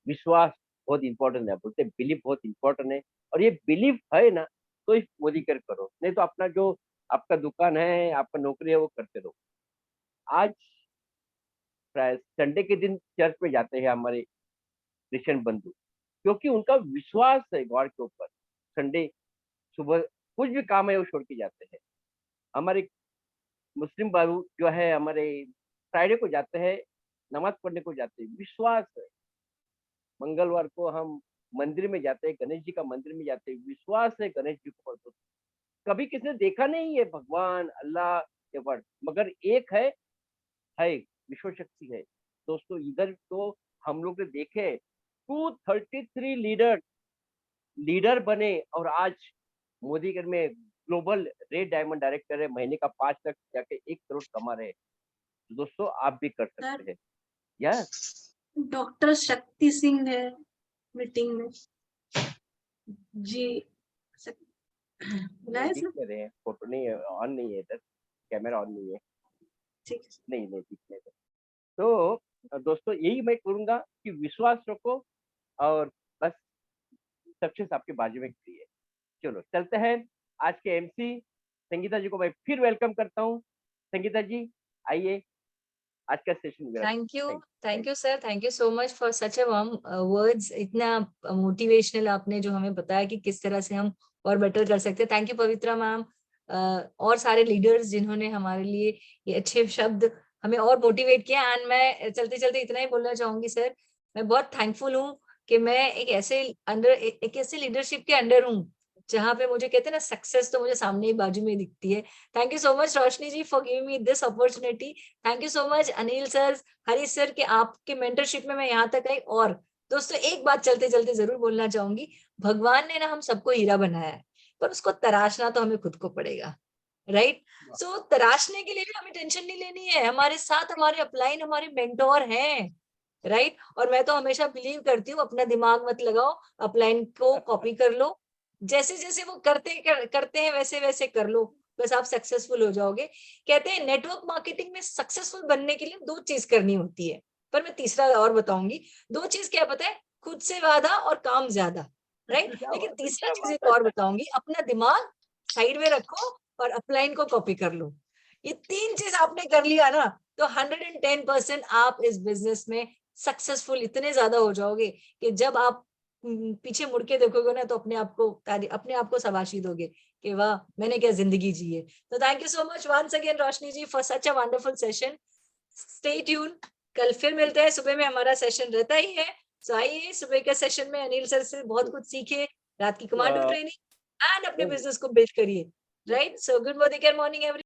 विश्वास बहुत इंपॉर्टेंट है, बोलते बिलीव बहुत इंपॉर्टेंट है, और ये बिलीव है ना तो इस मोदी केयर करो, नहीं तो अपना जो आपका दुकान है, आपका नौकरी है, वो करते रहो। आज संडे के दिन चर्च में जाते हैं हमारे क्रिश्चियन बंधु, क्योंकि उनका विश्वास है गॉड के ऊपर। संडे सुबह कुछ भी काम है वो छोड़ के जाते हैं। हमारे मुस्लिम बाबू जो है हमारे फ्राइडे को जाते हैं, नमाज पढ़ने को जाते हैं, विश्वास है। मंगलवार को हम मंदिर में जाते हैं, गणेश जी का मंदिर में जाते हैं, विश्वास है गणेश जी को, कभी किसी ने देखा नहीं है भगवान अल्लाह के वर्ड, मगर एक है विश्व शक्ति है। दोस्तों इधर तो हम लोग ने देखे 233 लीडर बने, और आज मोदी घर में ग्लोबल रेड डायमंड डायरेक्टर है, महीने का 5 लाख जाके 1 करोड़ कमा रहे हैं। तो दोस्तों आप भी कर सकते हैं। यस, डॉक्टर शक्ति सिंह है मीटिंग में जी। बुलाए दिख सर? रहे हैं, फोटो नहीं है, ऑन नहीं है इधर, कैमरा ऑन नहीं है, ठीक है। नहीं दिख रहे हैं। तो दोस्तों यही मैं करूंगा कि विश्वास रखो, और बस सक्सेस आपके बाजू में खड़ी है। चलो चलते हैं। आज के एमसी संगीता जी को मैं फिर वेलकम करता हूँ। संगीता जी आइए, आज का सेशन मेरा। Thank you sir, thank you so much for such a warm words. इतना मोटिवेशनल आपने जो हमें बताया कि किस तरह से हम और बेटर कर सकते हैं। थैंक यू पवित्रा मैम, और सारे लीडर्स जिन्होंने हमारे लिए ये अच्छे शब्द हमें और मोटिवेट किया। एंड मैं चलते चलते इतना ही बोलना चाहूंगी सर, मैं बहुत थैंकफुल हूँ कि मैं एक ऐसे लीडरशिप के अंडर हूँ जहाँ पे मुझे कहते हैं ना सक्सेस तो मुझे सामने ही बाजू में दिखती है। Thank you so much Roshni ji for giving me this opportunity. Thank you so much Anil sir, Harish sir, के आपके मेंटरशिप में मैं यहाँ तक आई। और दोस्तों एक बात चलते चलते जरूर बोलना चाहूंगी, भगवान ने ना हम सबको हीरा बनाया है, पर उसको तराशना तो हमें खुद को पड़ेगा, राइट? सो तराशने के लिए भी हमें टेंशन नहीं लेनी है, हमारे साथ हमारे अपलाइन, हमारे मेंटोर हैं, राइट? और मैं तो हमेशा बिलीव करती हूँ, अपना दिमाग मत लगाओ, अपलाइन को कॉपी कर लो, जैसे जैसे वो करते हैं वैसे वैसे कर लो, बस आप सक्सेसफुल हो जाओगे। कहते हैं नेटवर्क मार्केटिंग में सक्सेसफुल बनने के लिए 2 चीज करनी होती है, पर मैं तीसरा और बताऊंगी। 2 चीज क्या पता है? खुद से वादा और काम ज्यादा, राइट? लेकिन तीसरा चीज एक और बताऊंगी, अपना दिमाग साइड में रखो और अपलाइन को कॉपी कर लो। ये 3 चीज आपने कर लिया ना, तो 110% आप इस बिजनेस में सक्सेसफुल इतने ज्यादा हो जाओगे कि जब आप पीछे मुड़ के देखोगे ना, तो अपने आप को शाबाशी दोगे कि वाह मैंने क्या जिंदगी जी है। तो thank you so much once again Roshni ji for such a wonderful session. Stay tune, कल फिर मिलते हैं, सुबह में हमारा सेशन रहता ही है। सो आइए, सुबह के सेशन में अनिल सर से बहुत कुछ सीखे, रात की कमांडो ट्रेनिंग एंड अपने बिजनेस को बिल्ड करिए, right? So good morning every